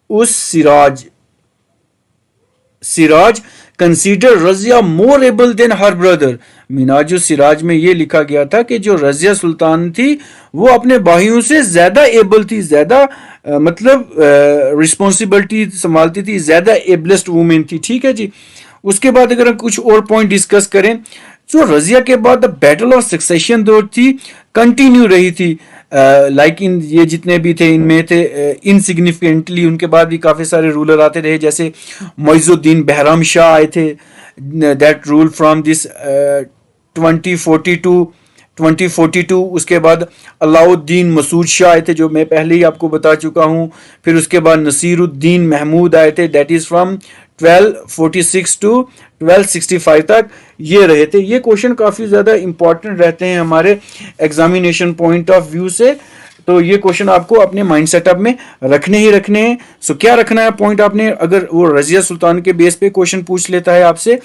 us Siraj consider Razia more able than her brother. Minajul Siraj में ये लिखा गया था कि जो रजिया सुल्तान थी वो अपने भाइयों से ज्यादा एबल थी, ज्यादा मतलब रिस्पॉन्सिबिलिटी संभालती थी, ज्यादा एबलेस्ट वुमेन थी। ठीक है जी। उसके बाद अगर हम कुछ और पॉइंट डिस्कस करें, जो रजिया के बाद द बैटल ऑफ सक्सेशन दौर थी कंटिन्यू रही थी। लाइक इन ये जितने भी थे इनमें थे इनसिग्निफिकेंटली, उनके बाद भी काफ़ी सारे रूलर आते रहे, जैसे मोइजुद्दीन बहराम शाह आए थे, दैट रूल फ्रॉम दिस 2042। उसके बाद अलाउद्दीन मसूद शाह आए थे, जो मैं पहले ही आपको बता चुका हूँ। फिर उसके बाद नसीरुद्दीन महमूद आए थे, दैट इज़ फ्रॉम 1246 टू 1265 तक ये रहे थे। ये क्वेश्चन काफ़ी ज़्यादा इंपॉर्टेंट रहते हैं हमारे एग्जामिनेशन पॉइंट ऑफ व्यू से, तो ये क्वेश्चन आपको अपने माइंड सेटअप में रखने ही रखने हैं। सो क्या रखना है पॉइंट आपने, अगर वो रजिया सुल्तान के बेस पे क्वेश्चन पूछ लेता है आपसे,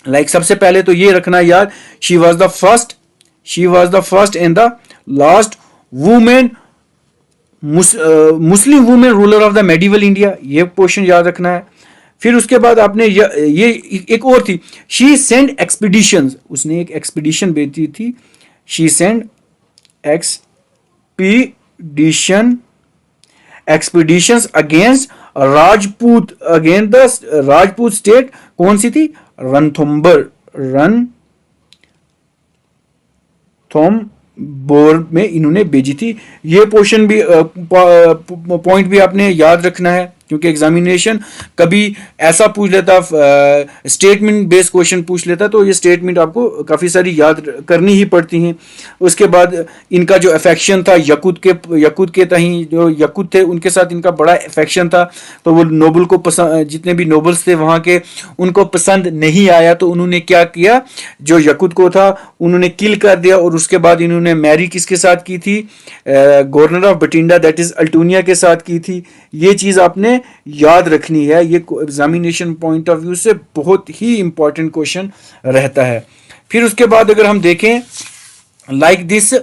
लाइक सबसे पहले तो ये रखना यार, she was the first and the last women Muslim women ruler of the medieval India, ये क्वेश्चन याद रखना है। फिर उसके बाद आपने ये एक और थी, शी सेंड एक्सपीडिशंस, उसने एक एक्सपीडिशन भेजी थी, she send expeditions against the Rajput state, कौन सी थी, रणथंबोर में इन्होंने भेजी थी। ये पोर्शन भी पॉइंट भी आपने याद रखना है, क्योंकि एग्जामिनेशन कभी ऐसा पूछ लेता, स्टेटमेंट बेस्ड क्वेश्चन पूछ लेता, तो ये स्टेटमेंट आपको काफ़ी सारी याद करनी ही पड़ती हैं। उसके बाद इनका जो अफेक्शन था यकूत के तहीं, जो यकूत थे उनके साथ इनका बड़ा अफेक्शन था, तो वो नोबल को पसंद, जितने भी नोबल्स थे वहाँ के उनको पसंद नहीं आया, तो उन्होंने क्या किया, जो यकूत को था उन्होंने किल कर दिया। और उसके बाद इन्होंने मैरी किसके साथ की थी, governor of Bathinda that is Altunia के साथ की थी। ये चीज़ आपने याद रखनी है, ये एग्जामिनेशन पॉइंट ऑफ व्यू से बहुत ही इंपॉर्टेंट क्वेश्चन रहता है। फिर उसके बाद अगर हम देखें like this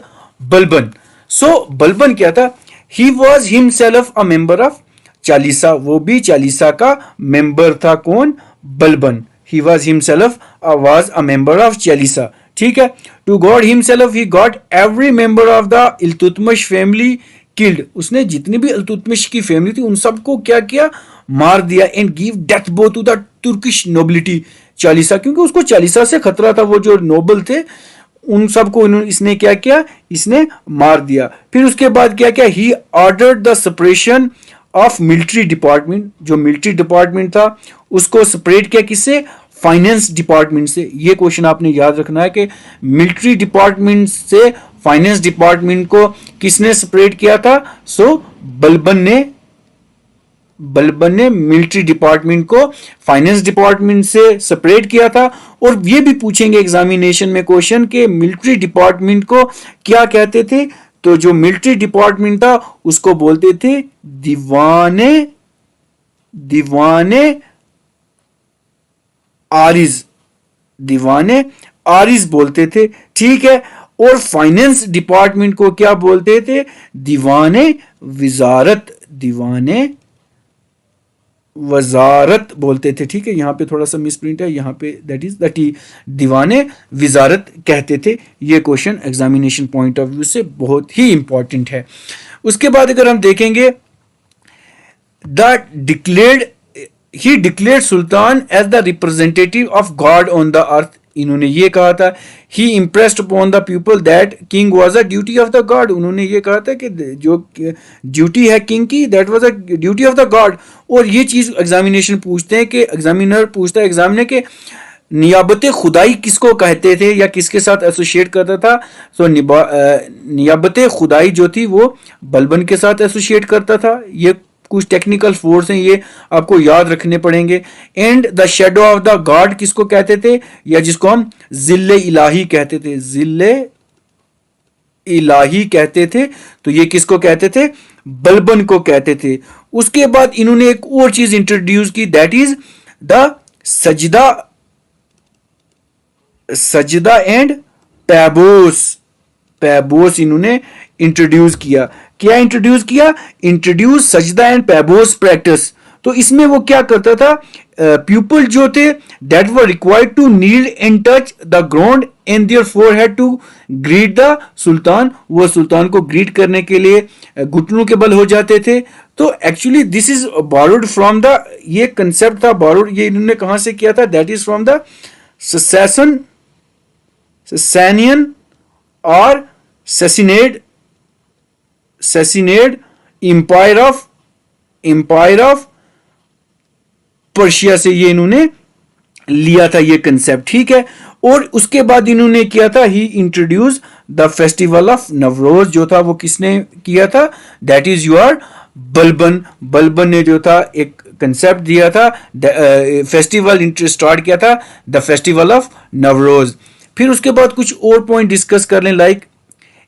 Balban, so Balban क्या था, he was himself a member of Chalisa, वो भी चालीसा का मेंबर था। कौन, Balban, he was himself was a member of Chalisa. ठीक है। To guard himself he got every member of the Iltutmish family killed, उसने जितनी भी इल्तुतमिश की फैमिली थी उन सबको क्या किया, मार दिया। And give death blow to the Turkish nobility Chalisa, क्योंकि उसको चालीसा से खतरा था, वो जो नोबल थे उन सबको इसने क्या किया, इसने मार दिया। फिर उसके बाद क्या किया, he ordered the separation of military department, जो मिलिट्री डिपार्टमेंट था उसको सेपरेट किया, किससे, फाइनेंस डिपार्टमेंट से। ये क्वेश्चन आपने याद रखना है कि मिलिट्री डिपार्टमेंट से फाइनेंस डिपार्टमेंट को किसने सेपरेट किया था, सो बलबन ने मिलिट्री डिपार्टमेंट को फाइनेंस डिपार्टमेंट से सेपरेट किया था। और ये भी पूछेंगे एग्जामिनेशन में क्वेश्चन के मिलिट्री डिपार्टमेंट को क्या कहते थे, तो जो मिलिट्री डिपार्टमेंट था उसको बोलते थे दीवाने आरिज बोलते थे। ठीक है। और फाइनेंस डिपार्टमेंट को क्या बोलते थे, दीवाने वजारत बोलते थे। ठीक है। यहां पे थोड़ा सा मिसप्रिंट है, यहां पे दैट इज दीवाने वजारत कहते थे। ये question examination point of view से बहुत ही इंपॉर्टेंट है। उसके बाद अगर हम देखेंगे, he declared sultan as the representative of God on the earth, इन्होंने ये कहा था, he impressed upon the people that king was a duty of the God, उन्होंने ये कहा था कि जो ड्यूटी है किंग की that was a duty of the God. और ये चीज़ एग्जामिनेशन पूछते हैं कि एग्जामिनर पूछता है एग्जामिनर के नियाबत खुदाई किसको कहते थे या किसके साथ एसोसिएट करता था, तो नियाबत खुदाई जो थी वो बलबन के साथ एसोसिएट करता था। ये कुछ टेक्निकल फोर्स हैं, ये आपको याद रखने पड़ेंगे। And the shadow of the God किसको कहते थे, या जिसको हम जिल्ले इलाही कहते थे, जिल्ले इलाही कहते थे, तो ये किसको कहते थे, बलबन को कहते थे। उसके बाद इन्होंने एक और चीज इंट्रोड्यूस की, दैट इज द सजदा एंड पैबोस, पैबोस इन्होंने इंट्रोड्यूस किया। क्या इंट्रोड्यूस किया? इंट्रोड्यूस सजदा एंड पैबोस प्रैक्टिस। तो इसमें वो क्या करता था, पीपल जो थे that were required to kneel and touch the ground and their forehead to greet the sultan, वो सुल्तान को ग्रीट करने के लिए घुटनों के बल हो जाते थे। तो actually this is borrowed from the, ये कंसेप्ट था बोरोड, ये इन्होंने कहां से किया था? दैट इज फ्रॉम द सैनियन और सैसिनेड इंपायर ऑफ पर्शिया से ये इन्होंने लिया था ये कंसेप्ट, ठीक है। और उसके बाद इन्होंने किया था, he introduce the festival of Nowruz, जो था वो किसने किया था? That is your Balban. Balban ने जो था एक कंसेप्ट दिया था, फेस्टिवल स्टार्ट किया था, द फेस्टिवल ऑफ नवरोज। फिर उसके बाद कुछ और पॉइंट डिस्कस कर लें, like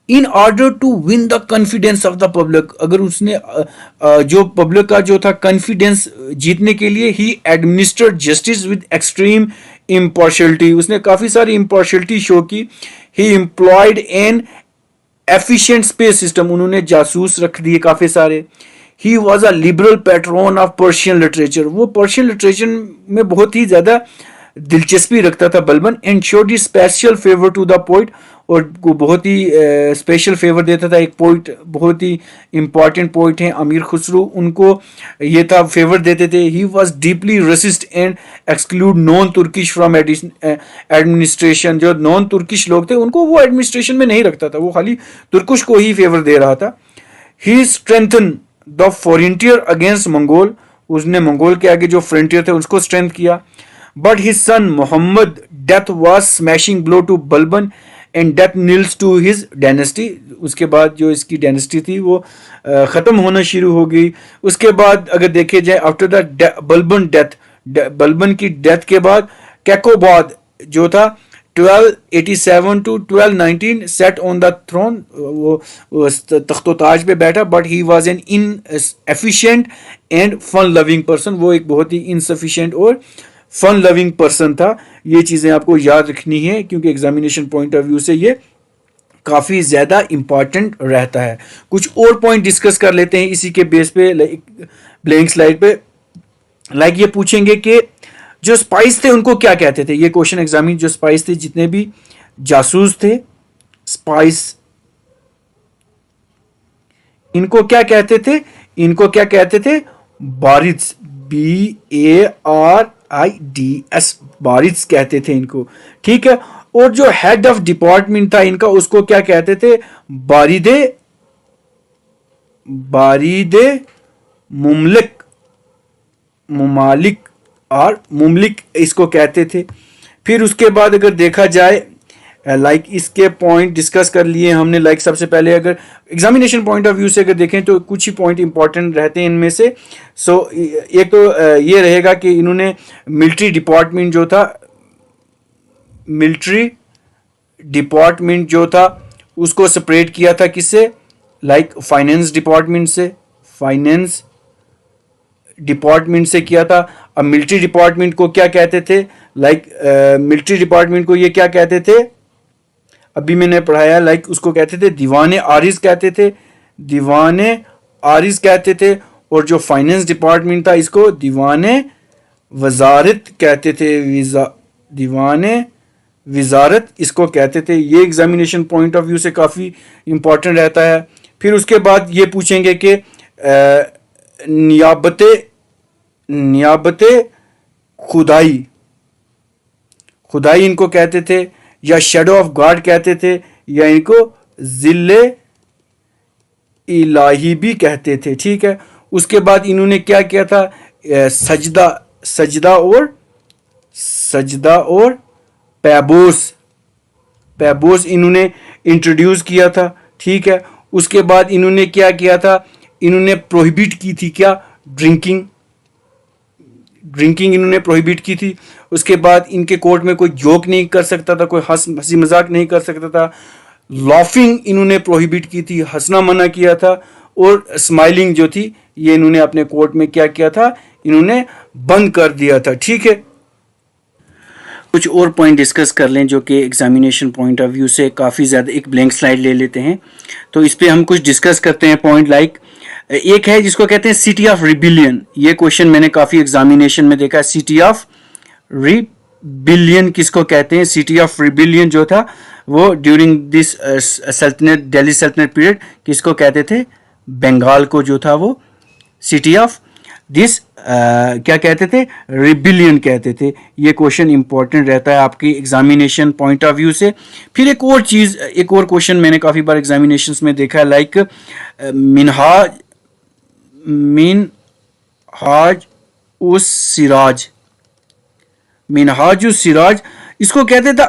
in order to win the confidence of the public, अगर उसने जो पब्लिक का जो था कॉन्फिडेंस जीतने के लिए, he administered justice with extreme impartiality, उसने काफी सारी इम्पार्शियलिटी शो की। He employed an efficient spy system, उन्होंने जासूस रख दिए काफी सारे। He was a liberal patron of Persian literature, वो पर्शियन लिटरेचर में बहुत ही ज्यादा दिलचस्पी रखता था Balban. And showed special favour to the poet, और को बहुत ही स्पेशल फेवर देता था एक पोइट, बहुत ही इंपॉर्टेंट पोइट हैं अमीर खुसरो, उनको ये था फेवर देते थे। He was deeply resist and exclude non Turkish from administration, जो नॉन तुर्किश लोग थे उनको वो एडमिनिस्ट्रेशन में नहीं रखता था, वो खाली तुर्कुश को ही फेवर दे रहा था। He strengthen the frontier against Mongol, उसने मंगोल के आगे जो फ्रंटियर थे उसको स्ट्रेंथ किया। But his son Mohammad death was smashing blow to Balban and death knells to his dynasty, उसके बाद जो इसकी डायनेस्टी थी वो खत्म होना शुरू हो गई। उसके बाद अगर देखे जाए after the Balban death, Balban की डेथ के बाद कैकोबाद जो था 1287 to 1219 set on the throne, वो तख्तो ताज पे बैठा। But he was an inefficient and fun loving person, वो एक बहुत ही इनसफिशिएंट और फन लविंग पर्सन था। ये चीजें आपको याद रखनी है क्योंकि एग्जामिनेशन पॉइंट ऑफ व्यू से ये काफी ज्यादा इंपॉर्टेंट रहता है। कुछ और पॉइंट डिस्कस कर लेते हैं इसी के बेस पे, ब्लैंक स्लाइड पे। लाइक ये पूछेंगे कि जो स्पाइस थे उनको क्या कहते थे, ये क्वेश्चन एग्जामिन, जो स्पाइस थे जितने भी जासूस थे स्पाइस, इनको क्या कहते थे? इनको क्या कहते थे? बारिज, BARIDS, बारिज कहते थे इनको, ठीक है। और जो हेड ऑफ डिपार्टमेंट था इनका, उसको क्या कहते थे? बारिदे मुमालिक और मुमलिक इसको कहते थे। फिर उसके बाद अगर देखा जाए लाइक इसके पॉइंट डिस्कस कर लिए हमने, लाइक सबसे पहले अगर एग्जामिनेशन पॉइंट ऑफ व्यू से अगर देखें तो कुछ ही पॉइंट इंपॉर्टेंट रहते हैं इनमें से। एक तो ये रहेगा कि इन्होंने मिलिट्री डिपार्टमेंट जो था उसको सेपरेट किया था किससे? लाइक फाइनेंस डिपार्टमेंट से, फाइनेंस डिपार्टमेंट से किया था। अब मिलिट्री डिपार्टमेंट को क्या कहते थे? लाइक मिलिट्री डिपार्टमेंट को ये क्या कहते थे? अभी मैंने पढ़ाया, लाइक उसको कहते थे दीवाने आरिज कहते थे, दीवाने आरिज कहते थे। और जो फाइनेंस डिपार्टमेंट था इसको दीवाने वजारत कहते थे, दीवाने वजारत इसको कहते थे। ये एग्जामिनेशन पॉइंट ऑफ व्यू से काफ़ी इंपॉर्टेंट रहता है। फिर उसके बाद ये पूछेंगे कि नियाबते खुदाई इनको कहते थे, या शेडो ऑफ गॉड कहते थे, या इनको जिले इलाही भी कहते थे, ठीक है। उसके बाद इन्होंने क्या किया था? सजदा और पैबोस इन्होंने इंट्रोड्यूस किया था, ठीक है। उसके बाद इन्होंने क्या किया था? इन्होंने प्रोहिबिट की थी क्या? ड्रिंकिंग इन्होंने प्रोहिबिट की थी। उसके बाद इनके कोर्ट में कोई जोक नहीं कर सकता था, कोई हंसी मजाक नहीं कर सकता था। लॉफिंग इन्होंने प्रोहिबिट की थी, हंसना मना किया था। और स्माइलिंग जो थी ये इन्होंने अपने कोर्ट में क्या किया था? इन्होंने बंद कर दिया था, ठीक है। कुछ और पॉइंट डिस्कस कर लें जो कि एग्जामिनेशन पॉइंट ऑफ व्यू से काफ़ी ज़्यादा, एक ब्लैंक स्लाइड ले लेते हैं तो इस पे हम कुछ डिस्कस करते हैं पॉइंट लाइक एक है जिसको कहते हैं सिटी ऑफ रिबिलियन। ये क्वेश्चन मैंने काफ़ी एग्जामिनेशन में देखा। सिटी ऑफ रिबिलियन किसको कहते हैं? सिटी ऑफ रिबिलियन जो था वो ड्यूरिंग दिस सल्तनत, दिल्ली सल्तनत पीरियड किसको कहते थे? बंगाल को जो था वो सिटी ऑफ दिस क्या कहते थे? रिबिलियन कहते थे। ये क्वेश्चन इंपॉर्टेंट रहता है आपकी एग्जामिनेशन पॉइंट ऑफ व्यू से। फिर एक और चीज़, एक और क्वेश्चन मैंने काफ़ी बार एग्जामिनेशंस में देखा है लाइक मिनहाज उस सिराज। मिनहाज उस सिराज इसको कहते थे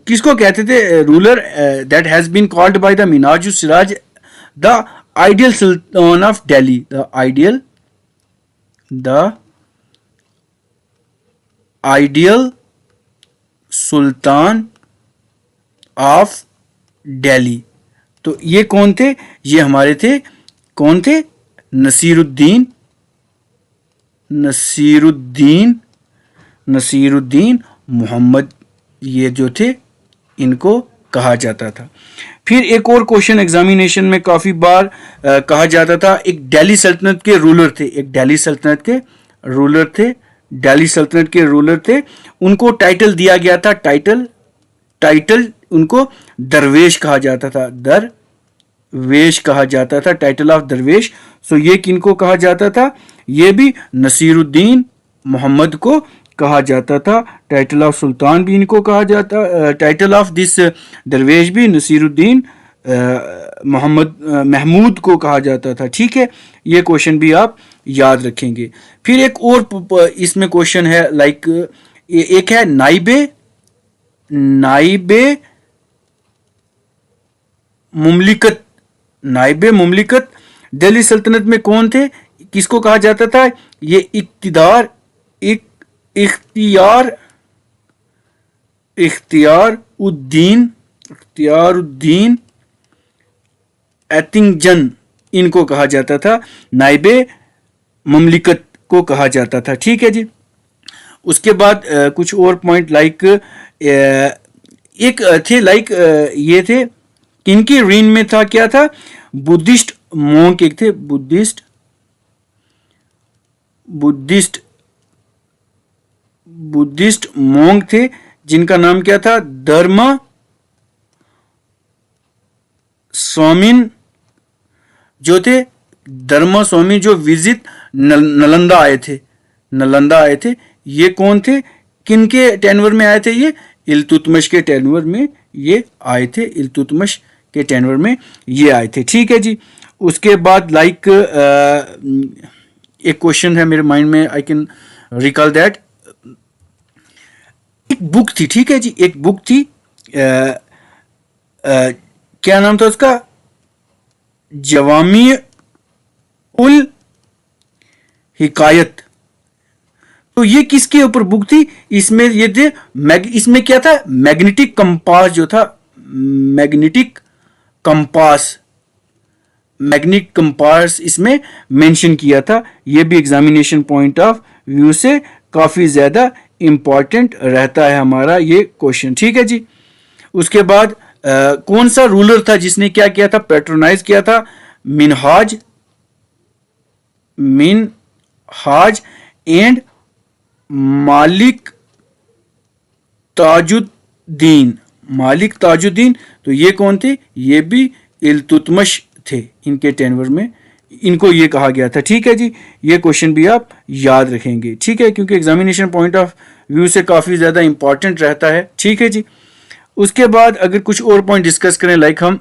किसको कहते थे? Ruler that has been called by the Minhaj us Siraj the ideal sultan of Delhi. The ideal sultan of Delhi. तो ये कौन थे? ये हमारे थे, कौन थे? नसीरुद्दीन मोहम्मद, ये जो थे इनको कहा जाता था। फिर एक और क्वेश्चन एग्जामिनेशन में काफी बार कहा जाता था, एक दिल्ली सल्तनत के रूलर थे, एक दिल्ली सल्तनत के रूलर थे, दिल्ली सल्तनत के रूलर थे, उनको टाइटल दिया गया था, टाइटल उनको दरवेश कहा जाता था, दरवेश कहा जाता था, टाइटल ऑफ दरवेश। सो ये किनको कहा जाता था? ये भी नसीरुद्दीन मोहम्मद को कहा जाता था। टाइटल ऑफ सुल्तान भी इनको कहा जाता, टाइटल ऑफ दिस दरवेश भी नसीरुद्दीन महमूद को कहा जाता था। ठीक है, ये क्वेश्चन भी आप याद रखेंगे। फिर एक और इसमें क्वेश्चन है लाइक एक है नाइबे मुमलिकत दिल्ली सल्तनत में कौन थे? किसको कहा जाता था? ये इख्तियारुद्दीन एतिंगजन इनको कहा जाता था, नाइबे मुमलिकत को कहा जाता था। ठीक है जी। उसके बाद कुछ और पॉइंट लाइक एक थे लाइक ये थे, किनकी रीन में था, क्या था? बुद्धिस्ट मोंक एक थे, बुद्धिस्ट मोंक थे जिनका नाम क्या था? धर्म स्वामिन जो थे, धर्म स्वामी जो विजिट नालंदा आए थे। ये कौन थे? किनके टेनवर में आए थे? ये इल्तुतमिश के टेनवर में ये आए थे, इल्तुतमिश के टेनवर में ये आए थे। ठीक है जी। उसके बाद लाइक एक क्वेश्चन है मेरे माइंड में, आई कैन रिकॉल दैट। एक बुक थी, ठीक है जी, एक बुक थी क्या नाम था उसका? जवामी उल हिकायत। तो ये किसके ऊपर बुक थी? इसमें ये थे इसमें क्या था? मैग्नेटिक कंपास जो था, मैग्नेटिक कंपास इसमें मेंशन किया था। ये भी एग्जामिनेशन पॉइंट ऑफ व्यू से काफी ज्यादा इंपॉर्टेंट रहता है हमारा ये क्वेश्चन। ठीक है जी। उसके बाद कौन सा रूलर था जिसने क्या किया था? पैट्रोनाइज किया था मिनहाज एंड मालिक ताजुद्दीन। तो ये कौन थे? ये भी इल्तुतमिश थे, इनके टेनवर में इनको ये कहा गया था। ठीक है जी। ये क्वेश्चन भी आप याद रखेंगे। ठीक है, क्योंकि एग्जामिनेशन पॉइंट ऑफ व्यू से काफी ज्यादा इंपॉर्टेंट रहता है। ठीक है जी। उसके बाद अगर कुछ और पॉइंट डिस्कस करें लाइक हम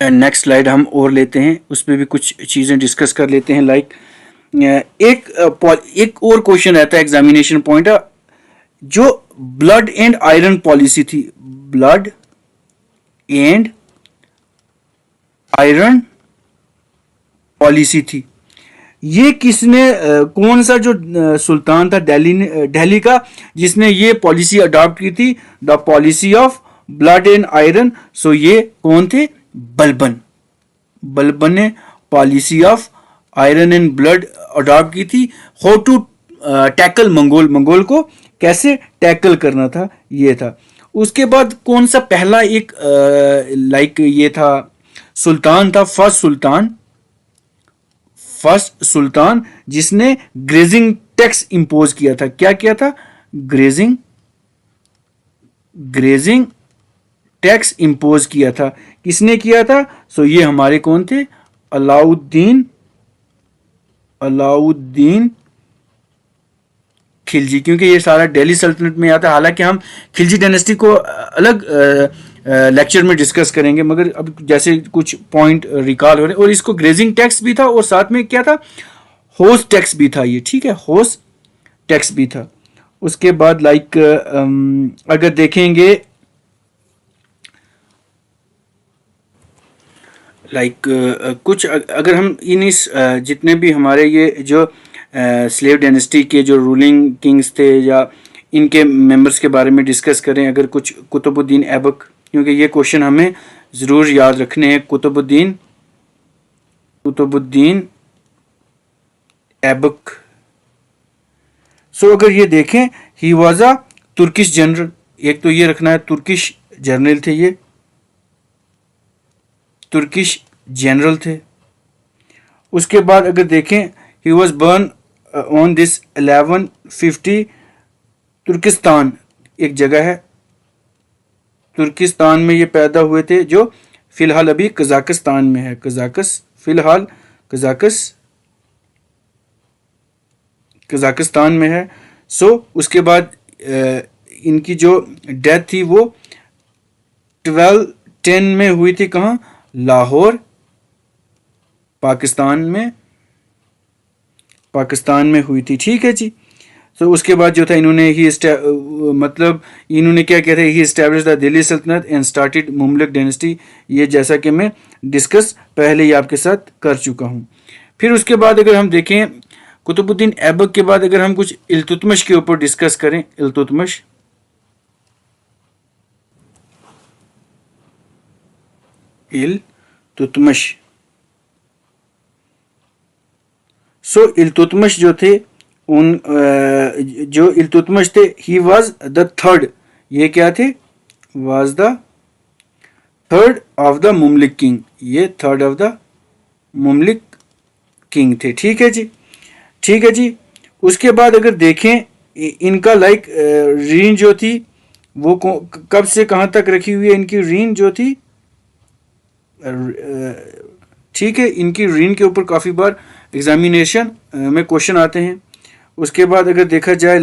नेक्स्ट स्लाइड हम और लेते हैं, उस पर भी कुछ चीजें डिस्कस कर लेते हैं। लाइक एक और क्वेश्चन रहता है एग्जामिनेशन पॉइंट, जो ब्लड एंड आयरन पॉलिसी थी, ब्लड एंड आयरन पॉलिसी थी, ये किसने कौन सा जो सुल्तान था दिल्ली का जिसने ये पॉलिसी अडॉप्ट की थी? The policy of blood and iron. So ये कौन थे? बलबन ने policy of iron and blood adopt की थी। टैकल मंगोल को कैसे टैकल करना था, ये था। उसके बाद कौन सा पहला एक ये था सुल्तान था, फर्स्ट सुल्तान जिसने ग्रेजिंग टैक्स इंपोज किया था। क्या किया था? ग्रेजिंग टैक्स इंपोज किया था। किसने किया था? सो ये हमारे कौन थे? अलाउद्दीन खिलजी, क्योंकि ये सारा दिल्ली सल्तनत में आता है। हालांकि हम खिलजी डायनेस्टी को अलग लेक्चर में डिस्कस करेंगे, मगर अब जैसे कुछ पॉइंट रिकॉल हो रहे। और इसको ग्रेजिंग टैक्स भी था और साथ में क्या था? होस्ट टैक्स भी था ये, ठीक है, होस्ट टैक्स भी था। उसके बाद अगर देखेंगे कुछ अगर हम इस जितने भी हमारे ये जो स्लेव डायनेस्टी के जो रूलिंग किंग्स थे या इनके मेंबर्स के बारे में डिस्कस करें, अगर कुछ कुतुबुद्दीन ऐबक, क्योंकि ये क्वेश्चन हमें ज़रूर याद रखने हैं। कुतुबुद्दीन ऐबक। सो अगर ये देखें, ही वॉज अ तुर्किश जनरल। एक तो ये रखना है, तुर्किश जनरल थे ये, तुर्किश जनरल थे। उसके बाद अगर देखें, he was burn on this 1150 तुर्किस्तान, एक जगह है तुर्किस्तान में ये पैदा हुए थे, जो फिलहाल अभी कजाकिस्तान में है। फिलहाल कजाकिस्तान में है। सो उसके बाद इनकी जो डेथ थी वो 1210 में हुई थी। कहाँ? लाहौर, पाकिस्तान में हुई थी, ठीक है जी। तो उसके बाद जो था इन्होंने क्या किया था? ही एस्टैब्लिश द दिल्ली सल्तनत एंड स्टार्टेड मुमलक डायनेस्टी। ये जैसा कि मैं डिस्कस पहले ही आपके साथ कर चुका हूँ। फिर उसके बाद अगर हम देखें कुतुबुद्दीन ऐबक के बाद अगर हम कुछ इल्तुतमिश के ऊपर डिस्कस करें, इल्तुतमिश इल्तुतमिश जो थे जो इल्तुतमिश थे, ही वाज द थर्ड। ये क्या थे? Was the third of the Mamluk king. ये third of the Mamluk king थे, ठीक है जी। उसके बाद अगर देखें इनका रीन जो थी वो कब से कहां तक रखी हुई है? इनकी रीन जो थी, ठीक है, इनकी रीन के ऊपर काफ़ी बार एग्जामिनेशन में क्वेश्चन आते हैं। उसके बाद अगर देखा जाए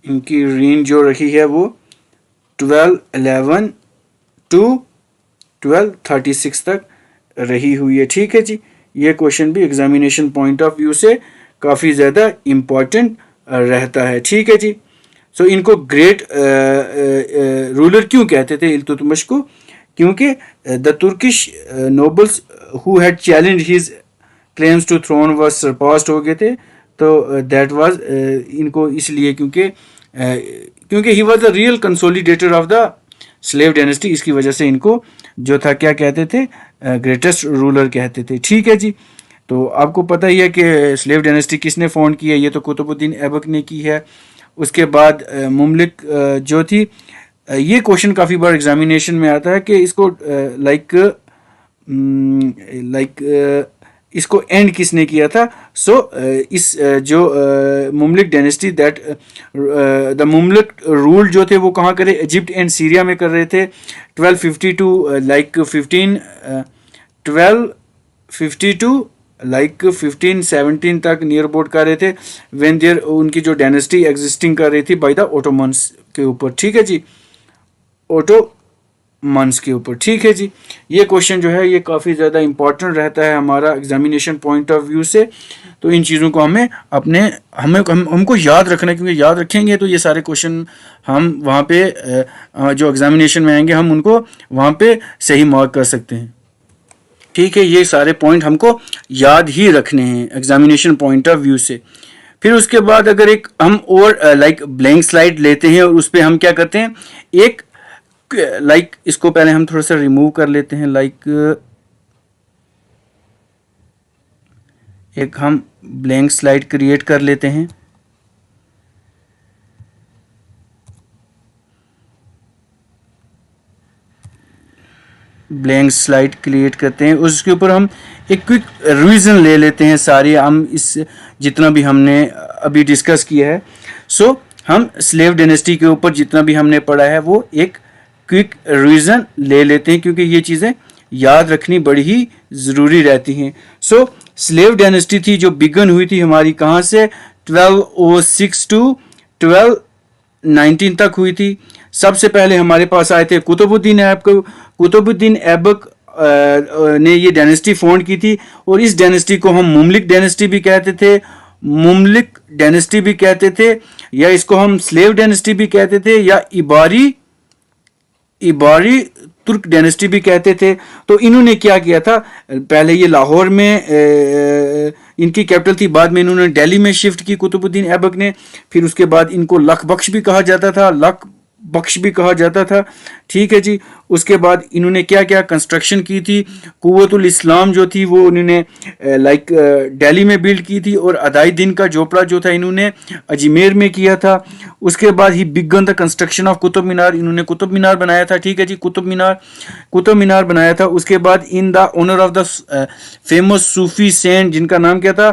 इनकी रीन जो रही है वो 1211 टू 1236 तक रही हुई है, ठीक है जी। ये क्वेश्चन भी एग्जामिनेशन पॉइंट ऑफ व्यू से काफ़ी ज़्यादा इम्पॉर्टेंट रहता है, ठीक है जी। सो इनको ग्रेट रूलर क्यों कहते थे इल्तुतमिश को? क्योंकि the Turkish nobles who had challenge his claims to throne was surpassed हो गए थे। तो दैट वाज इनको इसलिए क्योंकि he was the real consolidator of the slave dynasty. इसकी वजह से इनको जो था क्या कहते थे? ग्रेटेस्ट रूलर कहते थे, ठीक है जी। तो आपको पता ही है कि स्लेव डायनेस्टी किसने फाउंड की है? ये तो कुतुबुद्दीन ऐबक ने की है। उसके बाद मुमलिक जो थी, ये क्वेश्चन काफ़ी बार एग्जामिनेशन में आता है कि इसको इसको एंड किसने किया था? इस जो मुमलिक डायनेस्टी दैट द मुमलिक रूल जो थे वो कहाँ करे? इजिप्ट एंड सीरिया में कर रहे थे। 1250 टू 1517 तक नियर अबाउट कर रहे थे, व्हेन देयर उनकी जो डायनेस्टी एग्जिस्टिंग कर रही थी बाय द ओटोमन्स के ऊपर, ठीक है जी, ओटोमन्स के ऊपर, ठीक है जी। ये क्वेश्चन जो है ये काफ़ी ज़्यादा इंपॉर्टेंट रहता है हमारा एग्जामिनेशन पॉइंट ऑफ व्यू से। तो इन चीज़ों को हमको याद रखना है, क्योंकि याद रखेंगे तो ये सारे क्वेश्चन हम वहाँ पे जो एग्जामिनेशन में आएंगे हम उनको वहाँ पे सही मार्क कर सकते हैं, ठीक है। ये सारे पॉइंट हमको याद ही रखने हैं एग्जामिनेशन पॉइंट ऑफ व्यू से। फिर उसके बाद अगर एक हम और ब्लैंक स्लाइड लेते हैं और उस पर हम क्या करते हैं, एक इसको पहले हम थोड़ा सा रिमूव कर लेते हैं। एक हम ब्लैंक स्लाइड क्रिएट कर लेते हैं। ब्लैंक स्लाइड क्रिएट करते हैं, उसके ऊपर हम एक क्विक रिवीजन ले लेते हैं सारी, हम इस जितना भी हमने अभी डिस्कस किया है। सो हम स्लेव डायनेस्टी के ऊपर जितना भी हमने पढ़ा है वो एक क्विक रिवीजन ले लेते हैं, क्योंकि ये चीज़ें याद रखनी बड़ी ही ज़रूरी रहती हैं। सो स्लेव डायनेस्टी थी जो बिगन हुई थी हमारी कहाँ से, 1206 टू 1219 तक हुई थी। सबसे पहले हमारे पास आए थे कुतुबुद्दीन ऐबक। कुतुबुद्दीन ऐबक ने ये डायनेस्टी फाउंड की थी, और इस डायनेस्टी को हम मुमलिक डायनेस्टी भी कहते थे, मुमलिक डायनेस्टी भी कहते थे, या इसको हम स्लेव डायनेस्टी भी कहते थे, या इबारी तुर्क डायनेस्टी भी कहते थे। तो इन्होंने क्या किया था, पहले ये लाहौर में इनकी कैपिटल थी, बाद में इन्होंने दिल्ली में शिफ्ट की कुतुबुद्दीन ऐबक ने। फिर उसके बाद इनको लख बख्श भी कहा जाता था, ठीक है जी। उसके बाद इन्होंने क्या क्या कंस्ट्रक्शन की थी, कुव्वतुल इस्लाम जो थी वो इन्होंने दिल्ली में बिल्ड की थी, और अदाई दिन का झोपड़ा जो था इन्होंने अजमेर में किया था। उसके बाद he began the construction of Qutub Minar, इन्होंने कुतुब मीनार बनाया था, ठीक है जी, कुतुब मीनार बनाया था। उसके बाद in the honour of the famous Sufi saint जिनका नाम क्या था,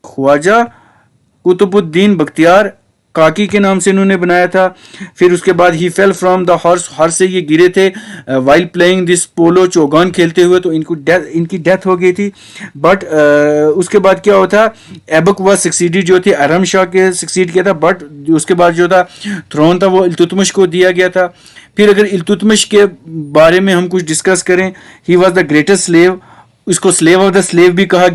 ख्वाजा कुतुबुद्दीन बख्तियार काकी के नाम से इन्होंने बनाया था। फिर उसके बाद ही फेल फ्रॉम द हॉर्स से ये गिरे थे वाइल प्लेइंग दिस पोलो, चौगान खेलते हुए, तो इनकी डेथ हो गई थी। बट उसके बाद क्या होता, ऐबक व सक्सीडेड जो थे अरम शाह के सक्सीड किया था, बट उसके बाद जो था थ्रोन था वो इल्तुतमिश को दिया गया था। फिर अगर इल्तुतमिश के बारे में हम कुछ डिस्कस करें, he was the greatest slave, इसको स्लेव ऑफ द स्लेव भी कहा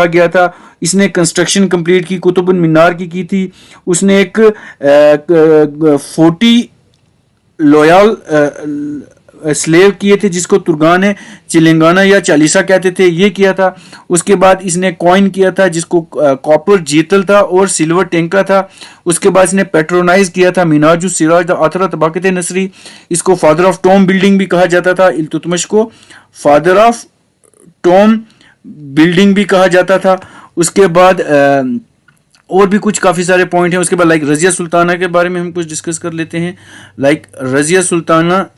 गया था, इसने कंस्ट्रक्शन कंप्लीट की कुतुब मीनार की थी। उसने एक 40 लॉयल स्लेव किए थे जिसको तुर्गान चिलंगाना या चालीसा कहते थे, ये किया था। उसके बाद इसने कॉइन किया था जिसको कॉपर जीतल था और सिल्वर टेंका था। उसके बाद इसने पेट्रोनाइज किया था Minaju Siraj the author of Tabaqat Nasiri, इसको फादर ऑफ टॉम बिल्डिंग भी कहा जाता था, इल्तुतमिश को फादर ऑफ टॉम बिल्डिंग भी कहा जाता था। उसके बाद और भी कुछ काफ़ी सारे पॉइंट हैं। उसके बाद लाइक रजिया सुल्ताना के बारे में हम कुछ डिस्कस कर लेते हैं। Like Razia Sultana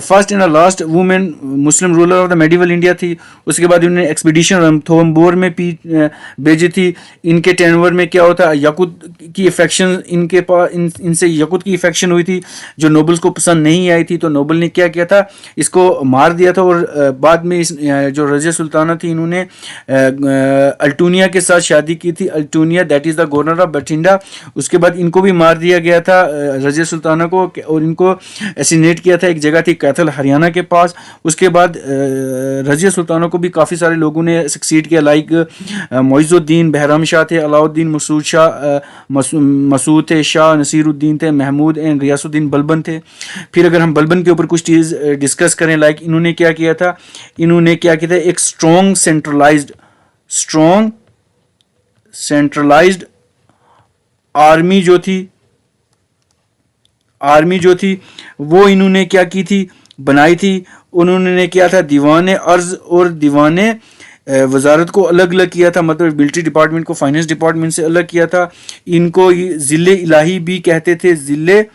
first and last women Muslim ruler of the medieval India थी। उसके बाद उन्होंने एक्सपीडिशन रणथंबोर में भेजी थी। इनके टेनवर में क्या होता है, यकूत की इफेक्शन इनके पास इनसे यकूत की इफेक्शन हुई थी जो नोबल्स को पसंद नहीं आई थी, तो नोबल ने क्या किया था, इसको मार दिया था। और बाद में जो रजिया सुल्ताना थी इन्होंने अल्टूनिया के साथ शादी की थी, Altunia that is the governor of Bathinda. उसके बाद इनको भी मार दिया गया था रजिया सुल्ताना को, और इनको एसिनेट किया था, एक जगह थी कैथल हरियाणा के पास। उसके बाद रजिया सुल्ताना को भी काफ़ी सारे लोगों ने सक्सीड किया, लाइक मोइजुद्दीन बहराम शाह थे, अलाउद्दीन मसूद थे, शाह नसीरुद्दीन थे, महमूद एंड रियासुद्दीन बलबन थे। फिर अगर हम बलबन के ऊपर कुछ चीज़ डिस्कस करें, लाइक इन्होंने क्या किया था, एक स्ट्रॉन्ग सेंट्रलाइज्ड आर्मी जो थी वो इन्होंने क्या की थी, बनाई थी। उन्होंने क्या था, दीवाने अर्ज और दीवाने वजारत को अलग अलग किया था, मतलब मिलिट्री डिपार्टमेंट को फाइनेंस डिपार्टमेंट से अलग किया था। इनको ज़िले इलाही भी कहते थे, ज़िले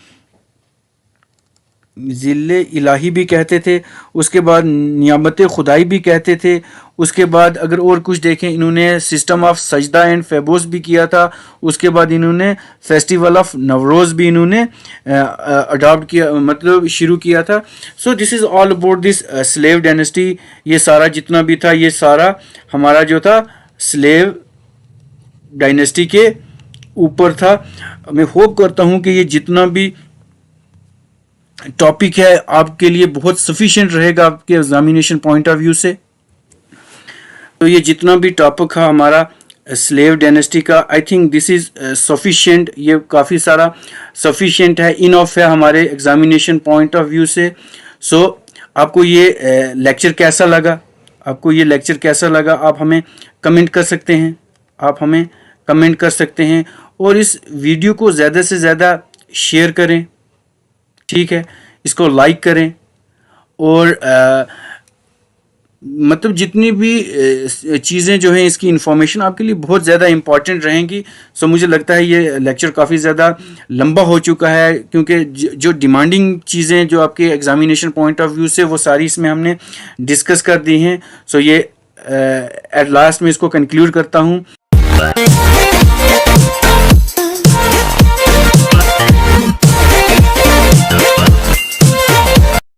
इलाही भी कहते थे। उसके बाद नियामत खुदाई भी कहते थे। उसके बाद अगर और कुछ देखें, इन्होंने सिस्टम ऑफ सजदा एंड फेबोस भी किया था। उसके बाद इन्होंने फेस्टिवल ऑफ नवरोज़ भी इन्होंने अडॉप्ट किया, मतलब शुरू किया था। So this is all about this slave dynasty. ये सारा जितना भी था, ये सारा हमारा जो था स्लेव डायनेस्टी के ऊपर था। मैं होप करता हूँ कि ये जितना भी टॉपिक है आपके लिए बहुत सफिशिएंट रहेगा आपके एग्जामिनेशन पॉइंट ऑफ व्यू से। तो ये जितना भी टॉपिक है हमारा स्लेव डायनेस्टी का, I think this is sufficient, ये काफ़ी सारा सफिशिएंट है, इनफ है हमारे एग्जामिनेशन पॉइंट ऑफ व्यू से। सो आपको ये लेक्चर कैसा लगा, आप हमें कमेंट कर सकते हैं, और इस वीडियो को ज़्यादा से ज़्यादा शेयर करें, ठीक है, इसको लाइक करें, और मतलब जितनी भी चीज़ें जो हैं, इसकी इन्फॉर्मेशन आपके लिए बहुत ज़्यादा इंपॉर्टेंट रहेंगी। सो मुझे लगता है ये लेक्चर काफ़ी ज़्यादा लंबा हो चुका है, क्योंकि जो डिमांडिंग चीज़ें जो आपके एग्जामिनेशन पॉइंट ऑफ व्यू से, वो सारी इसमें हमने डिस्कस कर दी हैं। सो ये एट लास्ट में इसको कंक्लूड करता हूँ।